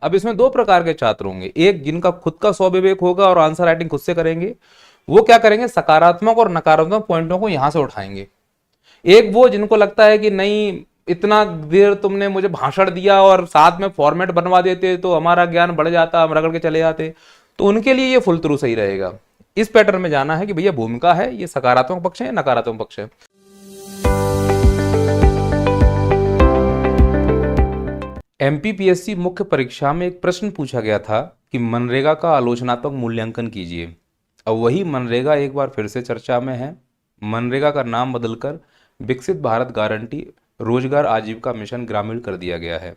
अब इसमें दो प्रकार के छात्र होंगे, एक जिनका खुद का स्वविवेक होगा और आंसर राइटिंग खुद से करेंगे, वो क्या करेंगे, सकारात्मक और नकारात्मक पॉइंटों को यहां से उठाएंगे। एक वो जिनको लगता है कि नहीं, इतना देर तुमने मुझे भाषण दिया और साथ में फॉर्मेट बनवा देते तो हमारा ज्ञान बढ़ जाता, हम रगड़ के चले जाते, तो उनके लिए ये फुल थ्रू सही रहेगा। इस पैटर्न में जाना है कि भैया भूमिका है, ये सकारात्मक पक्ष है या नकारात्मक पक्ष है। एमपीपीएससी मुख्य परीक्षा में एक प्रश्न पूछा गया था कि मनरेगा का आलोचनात्मक मूल्यांकन कीजिए। अब वही मनरेगा एक बार फिर से चर्चा में है। मनरेगा का नाम बदलकर विकसित भारत गारंटी रोजगार आजीविका मिशन ग्रामीण कर दिया गया है।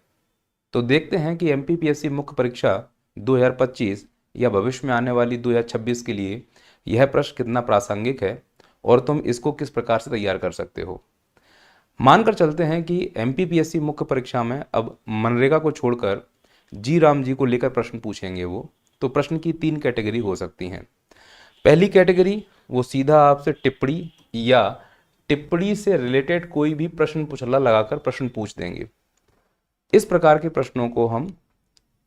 तो देखते हैं कि एमपीपीएससी मुख्य परीक्षा 2025 या भविष्य में आने वाली 2026 के लिए यह प्रश्न कितना प्रासंगिक है और तुम इसको किस प्रकार से तैयार कर सकते हो। मानकर चलते हैं कि एमपीपीएससी मुख्य परीक्षा में अब मनरेगा को छोड़कर जी राम जी को लेकर प्रश्न पूछेंगे वो, तो प्रश्न की 3 कैटेगरी हो सकती हैं। पहली कैटेगरी, वो सीधा आपसे टिप्पणी या टिप्पणी से रिलेटेड कोई भी प्रश्न पुछला लगाकर प्रश्न पूछ देंगे। इस प्रकार के प्रश्नों को हम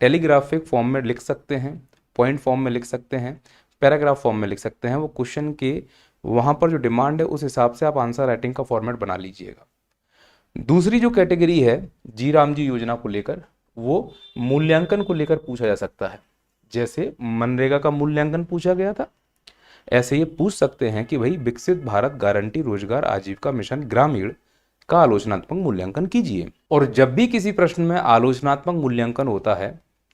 टेलीग्राफिक फॉर्म में लिख सकते हैं, पॉइंट फॉर्म में लिख सकते हैं, पैराग्राफ फॉर्म में लिख सकते हैं। वो क्वेश्चन के वहाँ पर जो डिमांड है उस हिसाब से आप आंसर राइटिंग का फॉर्मेट बना लीजिएगा। दूसरी जो कैटेगरी है जी राम जी योजना को लेकर, वो मूल्यांकन को लेकर पूछा जा सकता है। जैसे मनरेगा का मूल्यांकन पूछा गया था, ऐसे ये पूछ सकते हैं कि भाई विकसित भारत गारंटी रोजगार आजीविका मिशन ग्रामीण का आलोचनात्मक मूल्यांकन कीजिए। और जब भी किसी प्रश्न में आलोचनात्मक मूल्यांकन होता है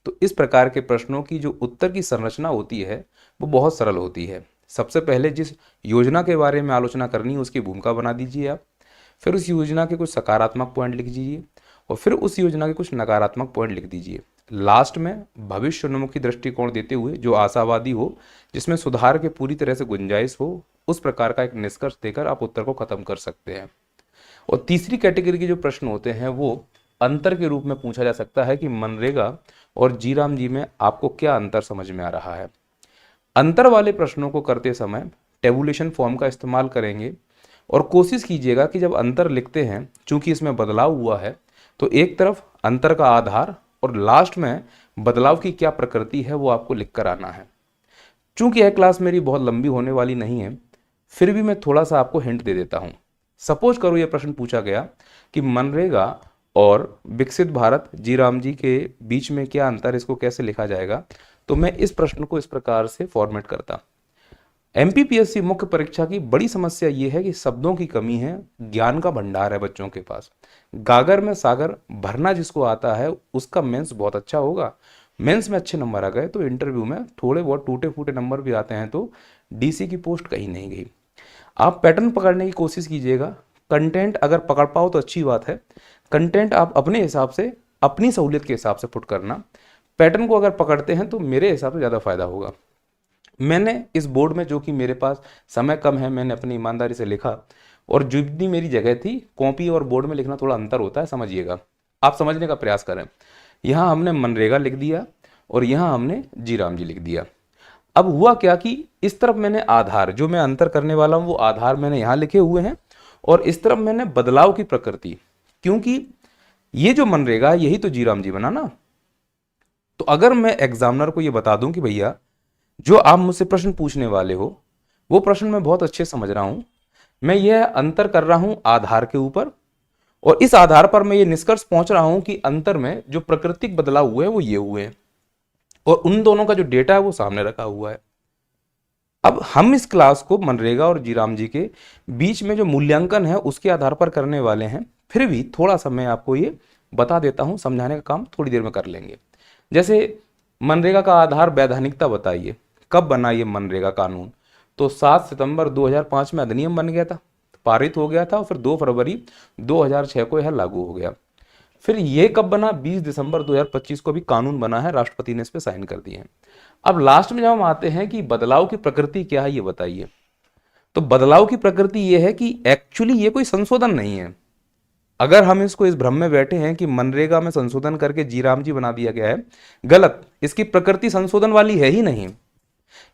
तो इस प्रकार के प्रश्नों की जो उत्तर की संरचना होती है वो बहुत सरल होती है। सबसे पहले जिस योजना के बारे में आलोचना करनी है उसकी भूमिका बना दीजिए आप, फिर उस योजना के कुछ सकारात्मक पॉइंट लिख दीजिए और फिर उस योजना के कुछ नकारात्मक पॉइंट लिख दीजिए। लास्ट में भविष्योन्मुखी दृष्टिकोण देते हुए जो आशावादी हो, जिसमें सुधार के पूरी तरह से गुंजाइश हो, उस प्रकार का एक निष्कर्ष देकर आप उत्तर को खत्म कर सकते हैं। और तीसरी कैटेगरी के जो प्रश्न होते हैं वो अंतर के रूप में पूछा जा सकता है कि मनरेगा और जी राम जी में आपको क्या अंतर समझ में आ रहा है। अंतर वाले प्रश्नों को करते समय टेबुलेशन फॉर्म का इस्तेमाल करेंगे और कोशिश कीजिएगा कि जब अंतर लिखते हैं, चूंकि इसमें बदलाव हुआ है, तो एक तरफ अंतर का आधार और लास्ट में बदलाव की क्या प्रकृति है वो आपको लिख कर आना है। चूंकि यह क्लास मेरी बहुत लंबी होने वाली नहीं है, फिर भी मैं थोड़ा सा आपको हिंट दे देता हूँ। सपोज करो यह प्रश्न पूछा गया कि मनरेगा और विकसित भारत जी राम जी के बीच में क्या अंतर, इसको कैसे लिखा जाएगा, तो मैं इस प्रश्न को इस प्रकार से फॉर्मेट करता। एमपीपीएससी मुख्य परीक्षा की बड़ी समस्या यह है कि शब्दों की कमी है, ज्ञान का भंडार है बच्चों के पास। गागर में सागर भरना जिसको आता है उसका मेंस बहुत अच्छा होगा। मेंस में अच्छे नंबर आ गए तो इंटरव्यू में थोड़े बहुत टूटे फूटे नंबर भी आते हैं तो डीसी की पोस्ट कहीं नहीं गई। आप पैटर्न पकड़ने की कोशिश कीजिएगा। कंटेंट अगर पकड़ पाओ तो अच्छी बात है। कंटेंट आप अपने हिसाब से, अपनी सहूलियत के हिसाब से पुट करना। पैटर्न को अगर पकड़ते हैं तो मेरे हिसाब से ज़्यादा फायदा होगा। मैंने इस बोर्ड में, जो कि मेरे पास समय कम है, मैंने अपनी ईमानदारी से लिखा और जितनी मेरी जगह थी, कॉपी और बोर्ड में लिखना थोड़ा अंतर होता है, समझिएगा। आप समझने का प्रयास करें। यहाँ हमने मनरेगा लिख दिया और यहाँ हमने जी राम जी लिख दिया। अब हुआ क्या कि इस तरफ मैंने आधार, जो मैं अंतर करने वाला हूँ वो आधार मैंने यहाँ लिखे हुए हैं और इस तरफ मैंने बदलाव की प्रकृति, क्योंकि ये जो मनरेगा यही तो जी राम जी बना ना। तो अगर मैं एग्जामिनर को ये बता दूं कि भैया जो आप मुझसे प्रश्न पूछने वाले हो वो प्रश्न मैं बहुत अच्छे समझ रहा हूं, मैं यह अंतर कर रहा हूं आधार के ऊपर और इस आधार पर मैं ये निष्कर्ष पहुंच रहा हूं कि अंतर में जो प्राकृतिक बदलाव हुए हैं वो ये हुए हैं और उन दोनों का जो डेटा है वो सामने रखा हुआ है। अब हम इस क्लास को मनरेगा और जी राम जी के बीच में जो मूल्यांकन है उसके आधार पर करने वाले हैं। फिर भी थोड़ा सा मैं आपको ये बता देता हूं, समझाने का काम थोड़ी देर में कर लेंगे। जैसे मनरेगा का आधार वैधानिकता बताइए, कब बना ये मनरेगा कानून, तो 7 सितंबर 2005 में अधिनियम बन गया था, पारित हो गया था और फिर 2 फरवरी 2006 को यह लागू हो गया। फिर ये कब बना, 20 दिसंबर 2025 को भी कानून बना है, राष्ट्रपति ने इस पे साइन कर दिए हैं। अब लास्ट में जब हम आते हैं कि बदलाव की प्रकृति क्या है ये बताइए, तो बदलाव की प्रकृति ये है कि एक्चुअली ये कोई संशोधन नहीं है। अगर हम इसको इस भ्रम में बैठे हैं कि मनरेगा में संशोधन करके जी राम जी बना दिया गया है, गलत। इसकी प्रकृति संशोधन वाली है ही नहीं।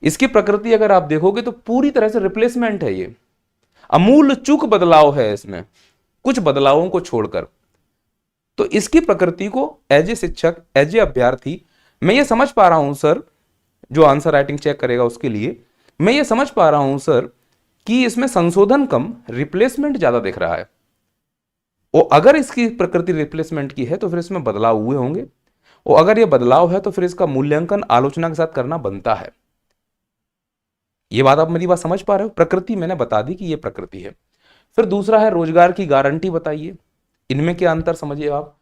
इसकी प्रकृति अगर आप देखोगे तो पूरी तरह से रिप्लेसमेंट है। ये अमूल चूक बदलाव है इसमें, कुछ बदलावों को छोड़कर। तो इसकी प्रकृति को एज ए शिक्षक, एज ए अभ्यर्थी मैं ये समझ पा रहा हूं सर, जो आंसर राइटिंग चेक करेगा उसके लिए मैं ये समझ पा रहा हूं सर कि इसमें संशोधन कम, रिप्लेसमेंट ज्यादा दिख रहा है। और अगर इसकी प्रकृति रिप्लेसमेंट की है तो फिर इसमें बदलाव हुए होंगे, और अगर ये बदलाव है तो फिर इसका मूल्यांकन आलोचना के साथ करना बनता है। ये बात आप मेरी बात समझ पा रहे हो? प्रकृति मैंने बता दी कि ये प्रकृति है। फिर दूसरा है रोजगार की गारंटी, बताइए इनमें क्या अंतर समझिए आप।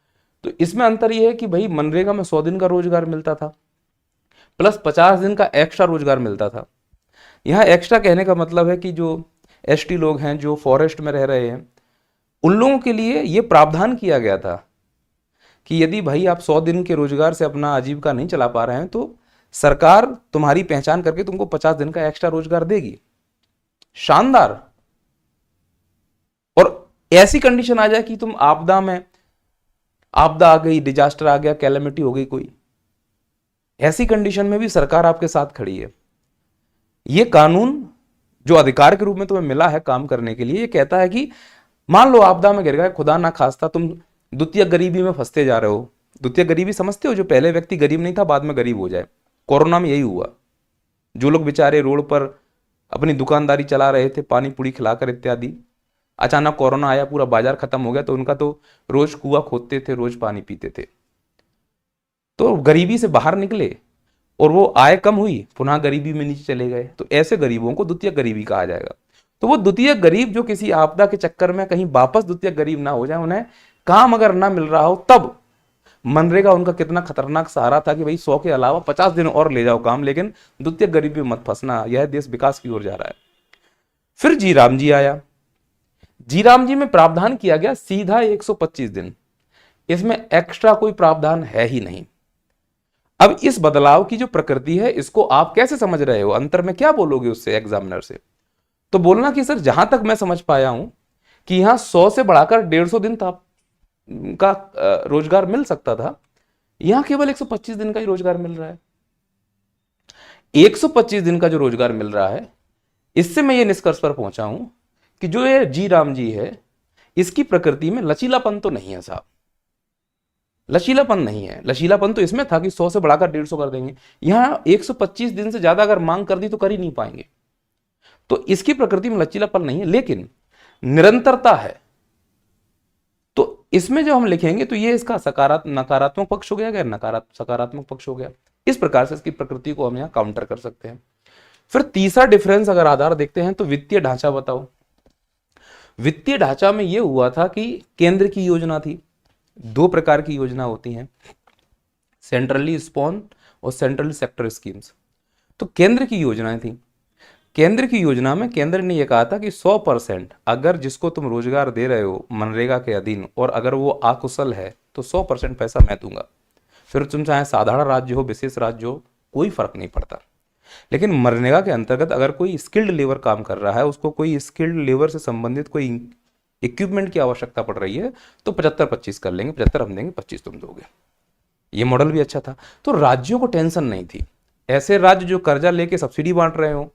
तो इसमें अंतर यह है कि भाई मनरेगा में 100 दिन का रोजगार मिलता था प्लस 50 दिन का एक्स्ट्रा रोजगार मिलता था। यहां एक्स्ट्रा कहने का मतलब है कि जो एसटी लोग हैं, जो फॉरेस्ट में रह रहे हैं, उन लोगों के लिए यह प्रावधान किया गया था कि यदि भाई आप 100 दिन के रोजगार से अपना आजीविका नहीं चला पा रहे हैं तो सरकार तुम्हारी पहचान करके तुमको 50 दिन का एक्स्ट्रा रोजगार देगी। शानदार। और ऐसी कंडीशन आ जाए कि तुम आपदा में, आपदा आ गई, डिजास्टर आ गया, कैलेमिटी हो गई कोई, ऐसी कंडीशन में भी सरकार आपके साथ खड़ी है। यह कानून जो अधिकार के रूप में तुम्हें मिला है काम करने के लिए, यह कहता है कि मान लो आपदा में गिर गए, खुदा ना खास्ता तुम द्वितीय गरीबी में फंसते जा रहे हो। द्वितीय गरीबी समझते हो? जो पहले व्यक्ति गरीब नहीं था बाद में गरीब हो जाए। कोरोना में यही हुआ। जो लोग बेचारे रोड पर अपनी दुकानदारी चला रहे थे, पानी पूरी खिलाकर इत्यादि, अचानक कोरोना आया, पूरा बाजार खत्म हो गया, तो उनका तो रोज कुआं खोदते थे, रोज पानी पीते थे। तो गरीबी से बाहर निकले और वो आय कम हुई, पुनः गरीबी में नीचे चले गए। तो ऐसे गरीबों को द्वितीय गरीबी कहा जाएगा। तो वो द्वितीय गरीब जो किसी आपदा के चक्कर में कहीं वापस द्वितीय गरीब ना हो जाए, उन्हें काम अगर ना मिल रहा हो, तब मनरेगा उनका कितना खतरनाक सहारा था कि भाई 100 के अलावा 50 दिन और ले जाओ काम, लेकिन द्वितीय गरीबी में मत फंसना, यह देश विकास की ओर जा रहा है। फिर जी राम जी आया। जी राम जी में प्रावधान किया गया सीधा 125 दिन, इसमें एक्स्ट्रा कोई प्रावधान है ही नहीं। अब इस बदलाव की जो प्रकृति है, इसको आप कैसे समझ रहे हो? अंतर में क्या बोलोगे उससे एग्जामिनर से? तो बोलना कि सर जहां तक मैं समझ पाया हूं कि यहां 100 से बढ़ाकर 150 दिन का रोजगार मिल सकता था, यहां केवल 125 दिन का ही रोजगार मिल रहा है। 125 दिन का जो रोजगार मिल रहा है, इससे मैं ये निष्कर्ष पर पहुंचा हूं कि जो ये जी राम जी है, इसकी प्रकृति में लचीलापन तो नहीं है साहब। लचीलापन नहीं है। लचीलापन तो इसमें था कि 100 से बढ़ाकर 150 कर देंगे। यहां 125 दिन से ज्यादा अगर मांग कर दी तो कर ही नहीं पाएंगे। तो इसकी प्रकृति में लचीलापन नहीं है, लेकिन निरंतरता है। तो इसमें जो हम लिखेंगे तो ये इसका नकारात्मक पक्ष हो गया, सकारात्मक पक्ष हो गया। इस प्रकार से इसकी प्रकृति को हम यहां काउंटर कर सकते हैं। फिर तीसरा डिफरेंस अगर आधार देखते हैं तो वित्तीय ढांचा बताओ। वित्तीय ढांचा में यह हुआ था कि केंद्र की योजना थी। 2 प्रकार की योजना होती हैं, सेंट्रली स्पॉन और सेंट्रल सेक्टर स्कीम्स। तो केंद्र की योजनाएं थी। केंद्र की योजना में केंद्र ने यह कहा था कि 100% अगर जिसको तुम रोजगार दे रहे हो मनरेगा के अधीन, और अगर वो अकुशल है तो 100% पैसा मैं दूंगा। फिर तुम चाहे साधारण राज्य हो, विशेष राज्य हो, कोई फर्क नहीं पड़ता। लेकिन मनरेगा के अंतर्गत अगर कोई स्किल्ड लेबर काम कर रहा है, उसको कोई स्किल्ड लेबर से संबंधित कोई इक्विपमेंट की आवश्यकता पड़ रही है, तो 75-25 कर लेंगे, 75 हम देंगे, 25 तुम दोगे। ये मॉडल भी अच्छा था। तो राज्यों को टेंशन नहीं थी। ऐसे राज्य जो कर्जा लेके सब्सिडी बांट रहे हो,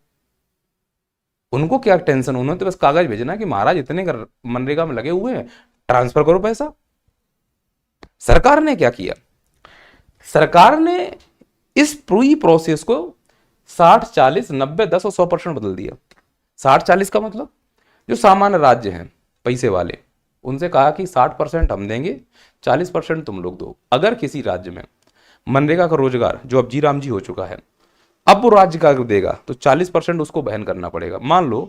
उनको क्या टेंशन? उन्होंने तो बस कागज भेजना कि महाराज इतने मनरेगा में लगे हुए हैं, ट्रांसफर करो पैसा। सरकार ने क्या किया? सरकार ने इस पूरी प्रोसेस को 60-40-90-10 और 100% बदल दिया। 60-40 का मतलब जो सामान्य राज्य हैं पैसे वाले, उनसे कहा कि 60% हम देंगे, 40% तुम लोग दो। अगर किसी राज्य में मनरेगा का रोजगार जो अब जी राम जी हो चुका है, अब वो राज्य का देगा तो 40% उसको वहन करना पड़ेगा। मान लो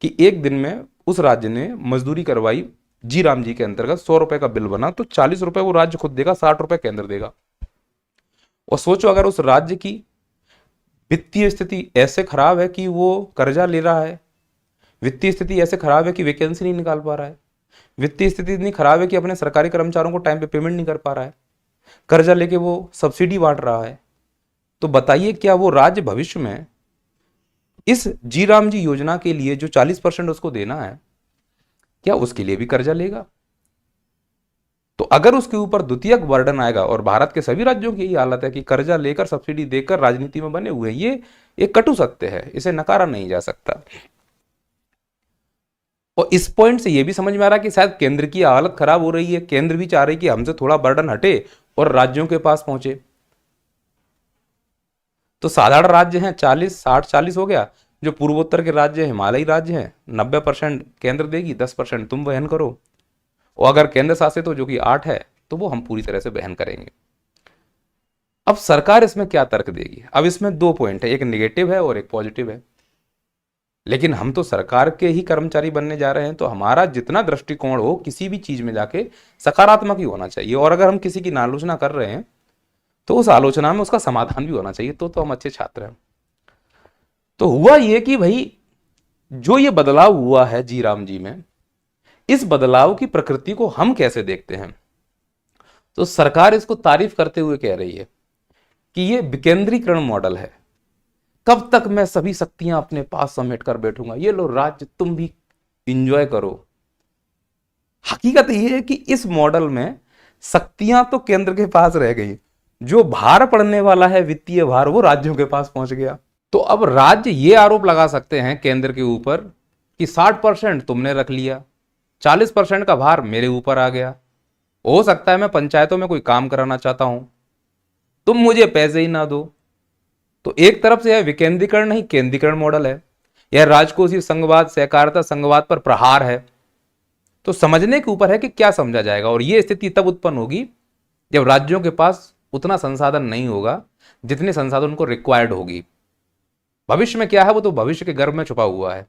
कि एक दिन में उस राज्य ने मजदूरी करवाई, जी राम जी के अंतर्गत 100 रुपए का बिल बना, तो 40 रुपए वो राज्य खुद देगा, 60 रुपए केंद्र देगा। और सोचो अगर उस राज्य की वित्तीय स्थिति ऐसे खराब है कि वो कर्जा ले रहा है, वित्तीय स्थिति ऐसे खराब है कि वैकेंसी नहीं निकाल पा रहा है, वित्तीय स्थिति इतनी खराब है कि अपने सरकारी कर्मचारियों को टाइम पे पेमेंट नहीं कर पा रहा है, कर्जा लेके वो सब्सिडी बांट रहा है, तो बताइए क्या वो राज्य भविष्य में इस जी राम जी योजना के लिए जो 40% उसको देना है, क्या उसके लिए भी कर्जा लेगा? तो अगर उसके ऊपर द्वितीयक बर्डन आएगा, और भारत के सभी राज्यों की यही हालत है कि कर्जा लेकर सब्सिडी देकर राजनीति में बने हुए हैं, ये एक कटु सत्य है, इसे नकारा नहीं जा सकता। और इस पॉइंट से यह भी समझ में आ रहा है कि शायद केंद्र की हालत खराब हो रही है, केंद्र भी चाह रही है कि हमसे थोड़ा बर्डन हटे और राज्यों के पास पहुंचे। तो साधारण राज्य हैं 40-60-40 हो गया, जो पूर्वोत्तर के राज्य हिमालयी राज्य हैं 90% केंद्र देगी, 10% तुम वहन करो। और अगर केंद्र शासित हो जो कि 8 है तो वो हम पूरी तरह से वहन करेंगे। अब सरकार इसमें क्या तर्क देगी? अब इसमें दो पॉइंट है, एक निगेटिव है और एक पॉजिटिव है। लेकिन हम तो सरकार के ही कर्मचारी बनने जा रहे हैं, तो हमारा जितना दृष्टिकोण हो किसी भी चीज में जाके सकारात्मक ही होना चाहिए। और अगर हम किसी की आलोचना कर रहे हैं तो उस आलोचना में उसका समाधान भी होना चाहिए, तो हम अच्छे छात्र हैं। तो हुआ ये कि भाई जो ये बदलाव हुआ है जी राम जी में, इस बदलाव की प्रकृति को हम कैसे देखते हैं? तो सरकार इसको तारीफ करते हुए कह रही है कि ये विकेंद्रीकरण मॉडल है। कब तक मैं सभी शक्तियां अपने पास समेट कर बैठूंगा, ये लो राज्य तुम भी इंजॉय करो। हकीकत यह है कि इस मॉडल में शक्तियां तो केंद्र के पास रह गई, जो भार पड़ने वाला है वित्तीय भार वो राज्यों के पास पहुंच गया। तो अब राज्य ये आरोप लगा सकते हैं केंद्र के ऊपर कि 60% तुमने रख लिया, 40% का भार मेरे ऊपर आ गया। हो सकता है मैं पंचायतों में कोई काम कराना चाहता हूं, तुम मुझे पैसे ही ना दो। तो एक तरफ से यह विकेंद्रीकरण नहीं केंद्रीकरण मॉडल है, यह राजकोषीय संघवाद सहकारिता संघवाद पर प्रहार है। तो समझने के ऊपर है कि क्या समझा जाएगा। और यह स्थिति तब उत्पन्न होगी जब राज्यों के पास उतना संसाधन नहीं होगा जितने संसाधन उनको रिक्वायर्ड होगी। भविष्य में क्या है वो तो भविष्य के गर्भ में छुपा हुआ है।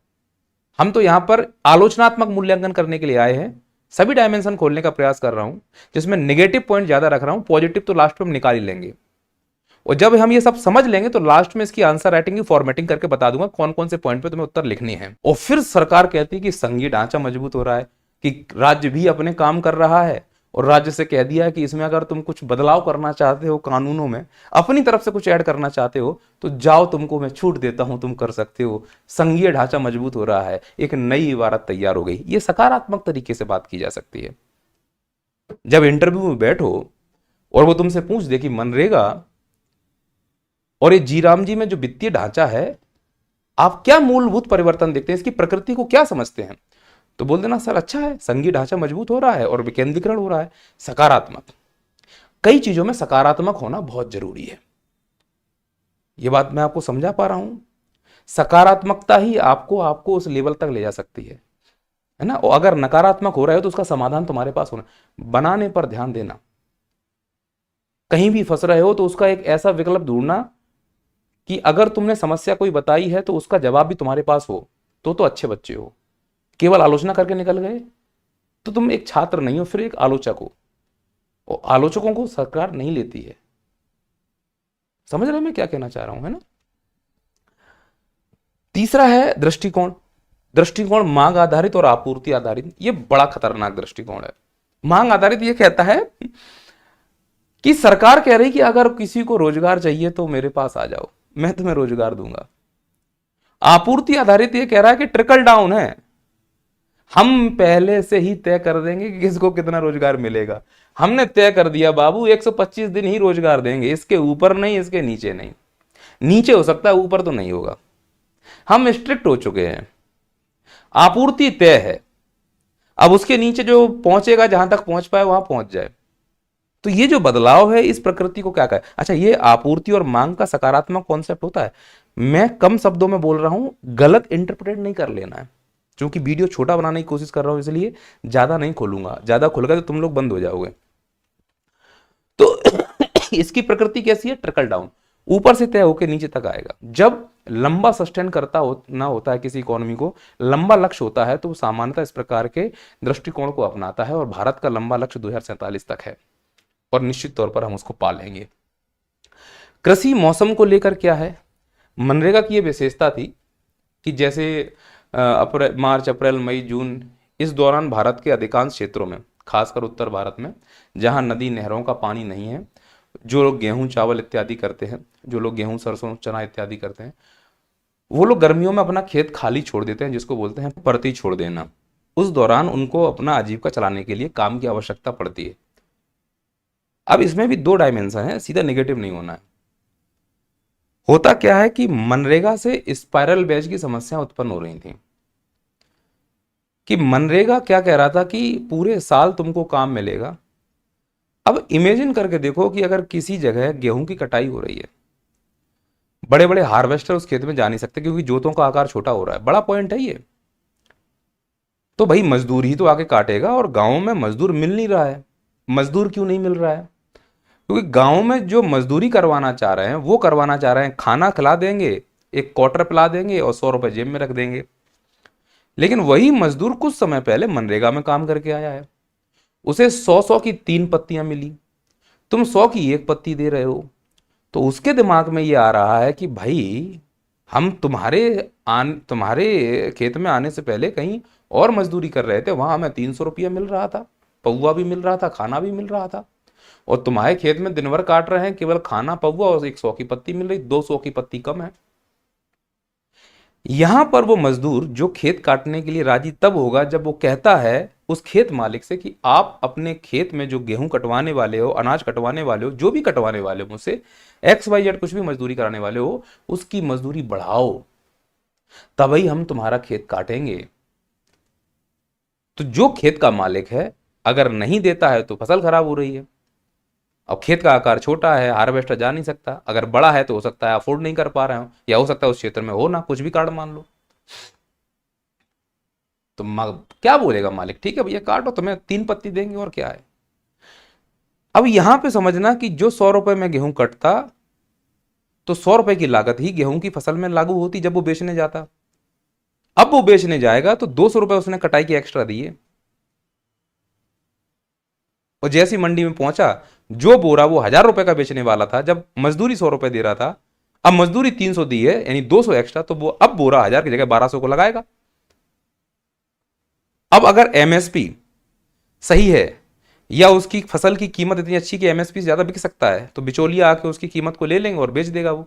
हम तो यहां पर आलोचनात्मक मूल्यांकन करने के लिए आए हैं, सभी डायमेंशन खोलने का प्रयास कर रहा हूं, जिसमें नेगेटिव पॉइंट ज्यादा रख रहा हूं, पॉजिटिव तो लास्ट में हम निकाल ही लेंगे। और जब हम ये सब समझ लेंगे तो लास्ट में इसकी आंसर राइटिंग की फॉर्मेटिंग करके बता दूंगा कौन कौन से पॉइंट पे तुम्हें उत्तर लिखनी है। और फिर सरकार कहती है कि संघीय ढांचा मजबूत हो रहा है, कि राज्य भी अपने काम कर रहा है, और राज्य से कह दिया है कि इसमें अगर तुम कुछ बदलाव करना चाहते हो, कानूनों में अपनी तरफ से कुछ ऐड करना चाहते हो तो जाओ, तुमको मैं छूट देता हूं, तुम कर सकते हो। संघीय ढांचा मजबूत हो रहा है, एक नई इबारत तैयार हो गई। ये सकारात्मक तरीके से बात की जा सकती है। जब इंटरव्यू में बैठो और वो तुमसे पूछ दे कि मनरेगा और ये जी राम जी में जो वित्तीय ढांचा है, आप क्या मूलभूत परिवर्तन देखते हैं, इसकी प्रकृति को क्या समझते हैं, तो बोल देना सर अच्छा है, संघीय ढांचा मजबूत हो रहा है और विकेंद्रीकरण हो रहा है, सकारात्मक। कई चीजों में सकारात्मक होना बहुत जरूरी है। यह बात मैं आपको समझा पा रहा हूं? सकारात्मकता ही आपको आपको उस लेवल तक ले जा सकती है ना। और अगर नकारात्मक हो रहा है तो उसका समाधान तुम्हारे पास होना, बनाने पर ध्यान देना। कहीं भी फंस रहे हो तो उसका एक ऐसा विकल्प ढूंढना कि अगर तुमने समस्या कोई बताई है तो उसका जवाब भी तुम्हारे पास हो, तो अच्छे बच्चे हो। केवल आलोचना करके निकल गए तो तुम एक छात्र नहीं हो, फिर एक आलोचक हो। और आलोचकों को सरकार नहीं लेती है। समझ रहे मैं क्या कहना चाह रहा हूं, है ना। तीसरा है दृष्टिकोण। दृष्टिकोण मांग आधारित और आपूर्ति आधारित। यह बड़ा खतरनाक दृष्टिकोण है। मांग आधारित यह कहता है कि सरकार कह रही कि अगर किसी को रोजगार चाहिए तो मेरे पास आ जाओ, मैं तुम्हें रोजगार दूंगा। आपूर्ति आधारित यह कह रहा है कि ट्रिकल डाउन है, हम पहले से ही तय कर देंगे कि किसको कितना रोजगार मिलेगा। हमने तय कर दिया बाबू 125 दिन ही रोजगार देंगे, इसके ऊपर नहीं, इसके नीचे नहीं। नीचे हो सकता है, ऊपर तो नहीं होगा। हम स्ट्रिक्ट हो चुके हैं। आपूर्ति तय है, अब उसके नीचे जो पहुंचेगा, जहां तक पहुंच पाए वहां पहुंच जाए। तो ये जो बदलाव है इस प्रकृति को क्या कहे। अच्छा, ये आपूर्ति और मांग का सकारात्मक कॉन्सेप्ट होता है। मैं कम शब्दों में बोल रहा हूं, गलत इंटरप्रेट नहीं कर लेना है। क्योंकि वीडियो छोटा बनाने की कोशिश कर रहा हूं, इसलिए ज्यादा नहीं खोलूंगा, ज्यादा खुल गया तो तुम लोग बंद हो जाओगे। तो इसकी प्रकृति कैसी है? ट्रिकल डाउन, ऊपर से तय होकर नीचे तक आएगा। जब लंबा सस्टेन ना होता है किसी इकोनॉमी को, लंबा लक्ष्य होता है, तो सामान्यतः इस प्रकार के दृष्टिकोण को अपनाता है। और भारत का लंबा लक्ष्य 2047 तक है और निश्चित तौर पर हम उसको पा लेंगे। कृषि मौसम को लेकर क्या है? मनरेगा की यह विशेषता थी कि जैसे मार्च, अप्रैल, मई, जून, इस दौरान भारत के अधिकांश क्षेत्रों में, खासकर उत्तर भारत में जहां नदी नहरों का पानी नहीं है, जो लोग गेहूं चावल इत्यादि करते हैं, जो लोग गेहूं सरसों चना इत्यादि करते हैं, वो लोग गर्मियों में अपना खेत खाली छोड़ देते हैं, जिसको बोलते हैं परती छोड़ देना। उस दौरान उनको अपना आजीविका चलाने के लिए काम की आवश्यकता पड़ती है। अब इसमें भी दो डायमेंशन है, सीधा नेगेटिव नहीं होना है। होता क्या है कि मनरेगा से स्पाइरल बैच की समस्या उत्पन्न हो रही थी कि मनरेगा क्या कह रहा था कि पूरे साल तुमको काम मिलेगा। अब इमेजिन करके देखो कि अगर किसी जगह गेहूं की कटाई हो रही है, बड़े बड़े हार्वेस्टर उस खेत में जा नहीं सकते क्योंकि जोतों का आकार छोटा हो रहा है, बड़ा पॉइंट है ये। तो भाई मजदूर ही तो आके काटेगा, और गांव में मजदूर मिल नहीं रहा है। मजदूर क्यों नहीं मिल रहा है? क्योंकि गांव में जो मजदूरी करवाना चाह रहे हैं वो करवाना चाह रहे हैं, खाना खिला देंगे, एक क्वार्टर पिला देंगे और 100 रुपए जेब में रख देंगे। लेकिन वही मजदूर कुछ समय पहले मनरेगा में काम करके आया है, उसे 100 100 की 3 पत्तियां मिली, तुम 100 की 1 पत्ती दे रहे हो। तो उसके दिमाग में ये आ रहा है कि भाई हम तुम्हारे खेत में आने से पहले कहीं और मजदूरी कर रहे थे, वहां हमें 300 रुपया मिल रहा था, पौवा भी मिल रहा था, खाना भी मिल रहा था। और तुम्हारे खेत में दिन भर काट रहे हैं, केवल खाना पौवा और 100 की पत्ती मिल रही, 200 की पत्ती कम है। यहां पर वो मजदूर जो खेत काटने के लिए राजी तब होगा जब वो कहता है उस खेत मालिक से कि आप अपने खेत में जो गेहूं कटवाने वाले हो, अनाज कटवाने वाले हो, जो भी कटवाने वाले हो मुझसे, XYZ कुछ भी मजदूरी कराने वाले हो, उसकी मजदूरी बढ़ाओ, तभी हम तुम्हारा खेत काटेंगे। तो जो खेत का मालिक है अगर नहीं देता है तो फसल खराब हो रही है। अब खेत का आकार छोटा है, हार्वेस्टर जा नहीं सकता, अगर बड़ा है तो हो सकता है अफोर्ड नहीं कर पा रहे हो, या हो सकता है उस क्षेत्र में हो ना, कुछ भी कारण मान लो। तो क्या बोलेगा मालिक, ठीक है भैया काटो, तुम्हें 3 पत्ती देंगे और क्या है। अब यहां पे समझना कि जो 100 रुपए में गेहूं कटता, तो 100 रुपए की लागत ही गेहूं की फसल में लागू होती जब वो बेचने जाता। अब वो बेचने जाएगा तो 200 रुपए उसने कटाई के एक्स्ट्रा दिए, और जैसी मंडी में पहुंचा, जो बोरा वो 1000 रुपए का बेचने वाला था, जब मजदूरी 100 रुपए दे रहा था, अब मजदूरी 300 दी है, यानी 200 एक्स्ट्रा, तो वो अब बोरा 1000 की जगह 1200 को लगाएगा। अब अगर MSP सही है, या उसकी फसल की कीमत इतनी अच्छी कि MSP से ज्यादा बिक सकता है, तो बिचौलिया आके उसकी कीमत को ले लेंगे और बेच देगा वो।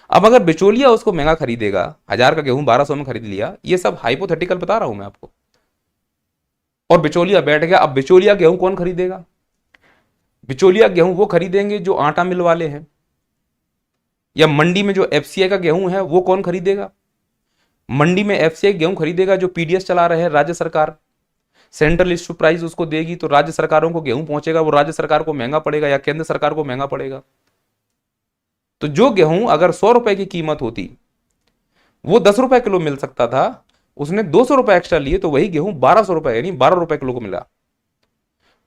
अब अगर बिचौलिया उसको महंगा खरीदेगा, 1000 का गेहूं 1200 में खरीद लिया, ये सब हाइपोथेटिकल बता रहा हूं मैं आपको, और बिचौलिया बैठ गया, अब बिचौलिया गेहूं कौन खरीदेगा? बिचौलिया गेहूं वो खरीदेंगे जो आटा मिल वाले हैं, या मंडी में जो FCI का गेहूं है वो कौन खरीदेगा? मंडी में FCI गेहूं खरीदेगा जो PDS चला रहे हैं राज्य सरकार, सेंट्रल इश्यू प्राइस उसको देगी, तो राज्य सरकारों को गेहूं पहुंचेगा, वो राज्य सरकार को महंगा पड़ेगा या केंद्र सरकार को महंगा पड़ेगा। तो जो गेहूं अगर 100 रुपए की कीमत होती, वो 10 रुपए किलो मिल सकता था, उसने 200 रुपए एक्स्ट्रा लिए, तो वही गेहूं 1200 रुपए यानी 12 रुपए किलो को मिला।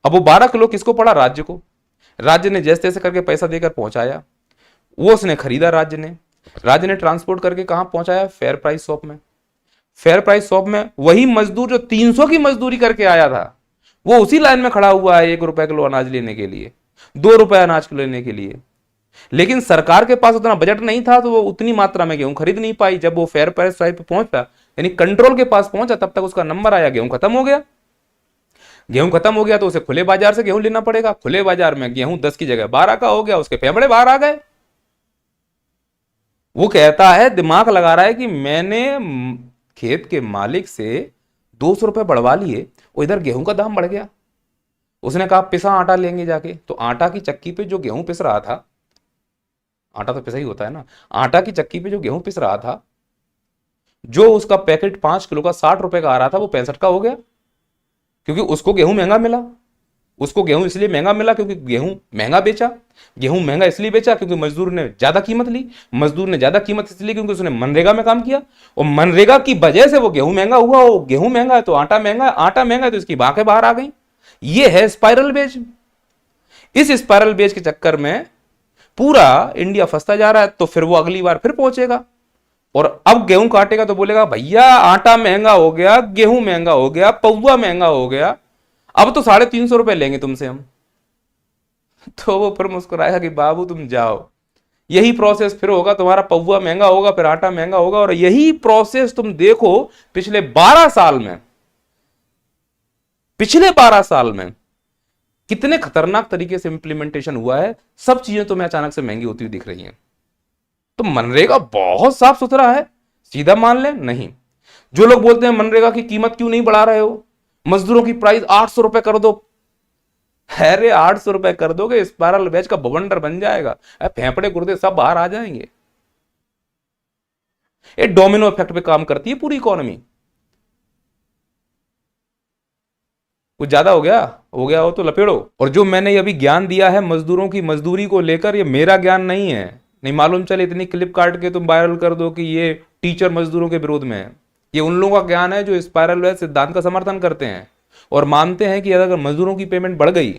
अब वो 12 किलो किसको पड़ा? राज्य को। राज्य ने जैसे तैसे करके पैसा देकर पहुंचाया, वो उसने खरीदा, राज्य ने ट्रांसपोर्ट करके कहां पहुंचाया? फेयर प्राइस शॉप में। फेयर प्राइस शॉप में वही मजदूर जो 300 की मजदूरी करके आया था, वो उसी लाइन में खड़ा हुआ है 1 रुपए किलो अनाज लेने के लिए, 2 रुपए अनाज को लेने के लिए। लेकिन सरकार के पास उतना बजट नहीं था, तो वो उतनी मात्रा में गेहूं खरीद नहीं पाई। जब वो फेयर प्राइस साइड पे पहुंचा, यानी कंट्रोल के पास पहुंचा, तब तक उसका नंबर आया, गेहूं खत्म हो गया। गेहूं खत्म हो गया तो उसे खुले बाजार से गेहूं लेना पड़ेगा। खुले बाजार में गेहूं 10 की जगह 12 का हो गया, उसके फेफड़े बाहर आ गए। वो कहता है, दिमाग लगा रहा है कि मैंने खेत के मालिक से 200 रुपए बढ़वा लिए, और इधर गेहूं का दाम बढ़ गया। उसने कहा पिसा आटा लेंगे जाके, तो आटा की चक्की पे जो गेहूं पिस रहा था, आटा तो पिसा ही होता है ना, आटा की चक्की पे जो गेहूं पिस रहा था, जो उसका पैकेट 5 किलो का 60 रुपए का आ रहा था, वो 65 का हो गया, क्योंकि उसको गेहूं महंगा मिला। उसको गेहूं इसलिए महंगा मिला क्योंकि गेहूं महंगा बेचा। गेहूं महंगा इसलिए बेचा क्योंकि मजदूर ने ज्यादा कीमत ली। मजदूर ने ज्यादा कीमत इसलिए क्योंकि उसने मनरेगा में काम किया, और मनरेगा की वजह से वो गेहूं महंगा हुआ। वो गेहूं महंगा है तो आटा महंगा है, आटा महंगा है तो इसकी बांकें बाहर आ गई। ये है स्पाइरल बेज। इस स्पाइरल बेज के चक्कर में पूरा इंडिया फंसता जा रहा है। तो फिर वो अगली बार फिर पहुंचेगा, और अब गेहूं काटेगा तो बोलेगा भैया आटा महंगा हो गया, गेहूं महंगा हो गया, पौवा महंगा हो गया, अब तो 350 रुपए लेंगे तुमसे हम। तो वो फिर मुस्कुराएगा कि बाबू तुम जाओ, यही प्रोसेस फिर होगा, तुम्हारा पौवा महंगा होगा, फिर आटा महंगा होगा। और यही प्रोसेस तुम देखो पिछले 12 साल में, पिछले 12 साल में कितने खतरनाक तरीके से इंप्लीमेंटेशन हुआ है। सब चीजें तुम्हें अचानक से महंगी होती हुई दिख रही हैं। तो मनरेगा बहुत साफ सुथरा है, सीधा मान ले नहीं। जो लोग बोलते हैं मनरेगा की कीमत क्यों नहीं बढ़ा रहे हो, मजदूरों की प्राइस 800 रुपए कर दो, अरे 800 रुपए कर दोगे स्पाइरल बेच का बवंडर बन जाएगा, फेफड़े गुर्दे सब बाहर आ जाएंगे। ये डोमिनो इफेक्ट पे काम करती है पूरी इकोनॉमी। कुछ ज्यादा हो गया हो तो लपेड़ो। और जो मैंने अभी ज्ञान दिया है मजदूरों की मजदूरी को लेकर, ये मेरा ज्ञान नहीं है। नहीं मालूम चले इतनी क्लिप काट के तुम वायरल कर दो कि ये टीचर मजदूरों के विरोध में है। ये उन लोगों का ज्ञान है जो स्पाइरल वेल सिद्धांत का समर्थन करते हैं और मानते हैं कि अगर मजदूरों की पेमेंट बढ़ गई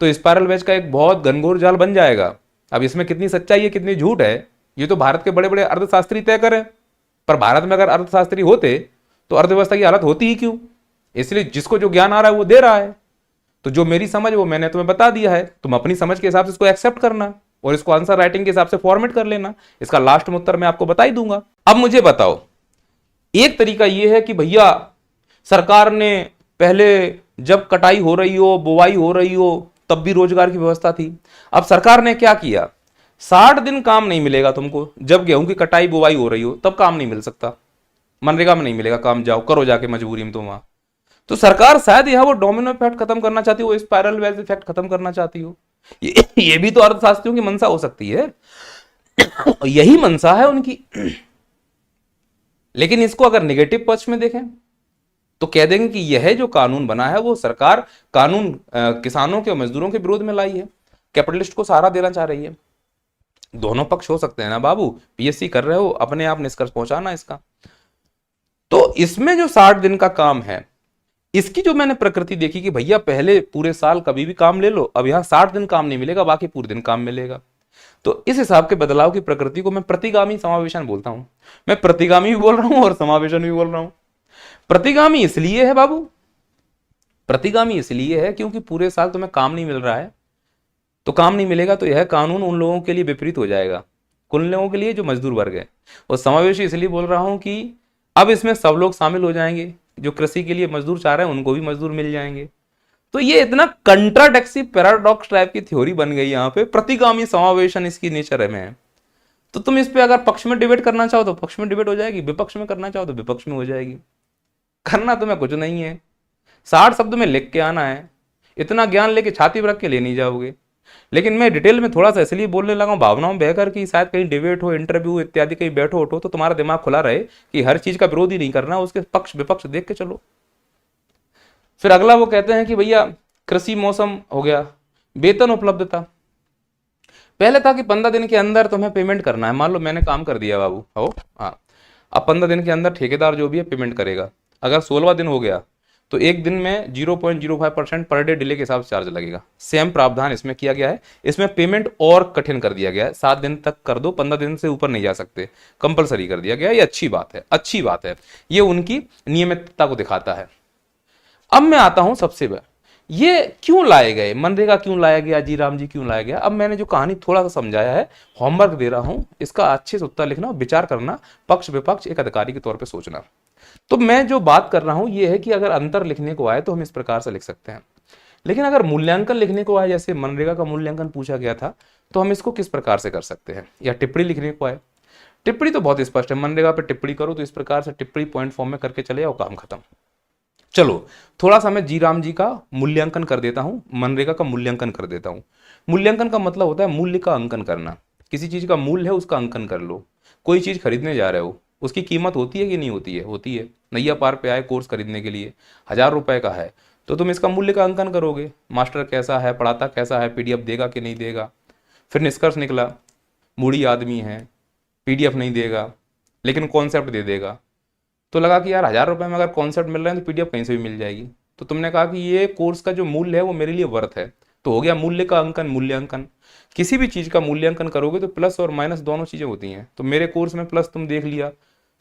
तो स्पाइरल वेज का एक बहुत घनघोर जाल बन जाएगा। अब इसमें कितनी सच्चाई है कितनी झूठ है, ये तो भारत के बड़े बड़े अर्थशास्त्री तय करें। पर भारत में अगर अर्थशास्त्री होते तो अर्थव्यवस्था की हालत होती ही क्यों। इसलिए जिसको जो ज्ञान आ रहा है वो दे रहा है। तो जो मेरी समझ वो मैंने तुम्हें बता दिया है, तुम अपनी समझ के हिसाब से इसको एक्सेप्ट करना और इसको आंसर राइटिंग के हिसाब से फॉर्मेट कर लेना। इसका लास्ट में उत्तर मैं आपको बता ही दूंगा। अब मुझे बताओ, एक तरीका यह है कि भैया सरकार ने पहले जब कटाई हो रही हो बुवाई हो रही हो तब भी रोजगार की व्यवस्था थी। अब सरकार ने क्या किया, 60 दिन काम नहीं मिलेगा तुमको। जब गेहूं की कटाई बुवाई हो रही हो तब काम नहीं मिल सकता, मनरेगा में नहीं मिलेगा काम, जाओ करो जाके मजबूरी में तुम वहां। तो सरकार शायद यहां वो डोमिनो इफेक्ट खत्म करना चाहती हो, स्पाइरल वेल्थ इफेक्ट खत्म करना चाहती हो। ये भी तो अर्थशास्त्रियों की मंशा हो सकती है, यही मंशा है उनकी। लेकिन इसको अगर निगेटिव पक्ष में देखें तो कह देंगे कि यह जो कानून बना है वो सरकार कानून किसानों के और मजदूरों के विरोध में लाई है, कैपिटलिस्ट को सहारा देना चाह रही है। दोनों पक्ष हो सकते हैं ना बाबू, पीएससी कर रहे हो, अपने आप निष्कर्ष पहुंचाना इसका। तो इसमें जो 60 दिन का काम है इसकी जो मैंने प्रकृति देखी कि भैया पहले पूरे साल कभी भी काम ले लो, अब यहां 60 दिन काम नहीं मिलेगा, बाकी पूरे दिन काम मिलेगा। तो इस हिसाब के बदलाव की प्रकृति को मैं प्रतिगामी समावेशन बोलता हूं। मैं प्रतिगामी भी बोल रहा हूं और समावेशन भी बोल रहा हूं। प्रतिगामी इसलिए है बाबू, प्रतिगामी इसलिए है क्योंकि पूरे साल तुम्हें काम नहीं मिल रहा है, तो काम नहीं मिलेगा तो यह कानून उन लोगों के लिए विपरीत हो जाएगा, उन लोगों के लिए जो मजदूर वर्ग है। और समावेशी इसलिए बोल रहा हूं कि अब इसमें सब लोग शामिल हो जाएंगे, जो कृषि के लिए मजदूर चाह रहे हैं उनको भी मजदूर मिल जाएंगे। तो ये इतना कंट्राडेक्सिव पैराडॉक्स टाइप की थ्योरी बन गई यहाँ पे, प्रतिगामी समावेशन इसकी नेचर में है। तो तुम इस पे अगर पक्ष में डिबेट करना चाहो तो पक्ष में डिबेट हो जाएगी, विपक्ष में करना चाहो तो विपक्ष में हो जाएगी। करना तुम्हें कुछ नहीं है, 60 शब्द में लिख के आना है, इतना ज्ञान लेके छाती पर रख के ले नहीं जाओगे। लेकिन मैं डिटेल में थोड़ा सा इसलिए बोलने लगा हूं भावनाओं में बहकर कि शायद कहीं डिबेट हो, इंटरव्यू इत्यादि कहीं बैठो उठो तो तुम्हारा दिमाग खुला रहे कि हर चीज का विरोध ही नहीं करना, उसके पक्ष विपक्ष देख के चलो। फिर अगला वो कहते हैं कि भैया कृषि मौसम हो गया, वेतन उपलब्धता। पहले था कि 15 दिन के अंदर तुम्हें पेमेंट करना है। मान लो मैंने काम कर दिया बाबू हो, हाँ, अब 15 दिन के अंदर ठेकेदार जो भी है पेमेंट करेगा। अगर 16वां दिन हो गया तो एक दिन में 0.05% पर डे डिले के हिसाब से चार्ज लगेगा। सेम प्रावधान इसमें किया गया है। इसमें पेमेंट और कठिन कर दिया गया है, 7 दिन तक कर दो, 15 दिन से ऊपर नहीं जा सकते, कंपलसरी कर दिया गया। ये अच्छी बात है, अच्छी बात है, ये उनकी नियमितता को दिखाता है। अब मैं आता हूं सबसे बड़ा, ये क्यों लाए गए, मनरेगा क्यों लाया गया, जी राम जी क्यों लाया गया। अब मैंने जो कहानी थोड़ा सा समझाया है, होमवर्क दे रहा हूं, इसका अच्छे से उत्तर लिखना, विचार करना, पक्ष विपक्ष एक अधिकारी के तौर पे सोचना। तो मैं जो बात कर रहा हूं ये है कि अगर अंतर लिखने को आए तो हम इस प्रकार से लिख सकते हैं, लेकिन अगर मूल्यांकन लिखने को आए, जैसे मनरेगा का मूल्यांकन पूछा गया था, तो हम इसको किस प्रकार से कर सकते हैं। या टिप्पणी लिखने को आए, टिप्पणी तो बहुत स्पष्ट है, मनरेगा पे टिप्पणी करो तो इस प्रकार से टिप्पणी पॉइंट फॉर्म में करके चले जाओ, काम खत्म। चलो थोड़ा सा मैं जी राम जी का मूल्यांकन कर देता हूं, मनरेगा का मूल्यांकन कर देता हूं। मूल्यांकन का मतलब होता है मूल्य का अंकन करना। किसी चीज का मूल्य है उसका अंकन कर लो। कोई चीज खरीदने जा रहे हो, उसकी कीमत होती है कि नहीं होती है, होती है। नैया पार पे आए कोर्स खरीदने के लिए, 1000 रुपए का है, तो तुम इसका मूल्य का अंकन करोगे, मास्टर कैसा है, पढ़ाता कैसा है, पीडीएफ देगा कि नहीं देगा। फिर निष्कर्ष निकला मूडी आदमी है, पीडीएफ नहीं देगा लेकिन कॉन्सेप्ट दे देगा। तो लगा कि यार 1000 रुपए में अगर कॉन्सेप्ट मिल रहे हैं तो पीडीएफ कहीं से भी मिल जाएगी। तो तुमने कहा कि ये कोर्स का जो मूल्य है वो मेरे लिए वर्थ है। तो हो गया मूल्य का अंकन, मूल्यांकन। किसी भी चीज का मूल्यांकन करोगे तो प्लस और माइनस दोनों चीजें होती हैं। तो मेरे कोर्स में प्लस तुम देख लिया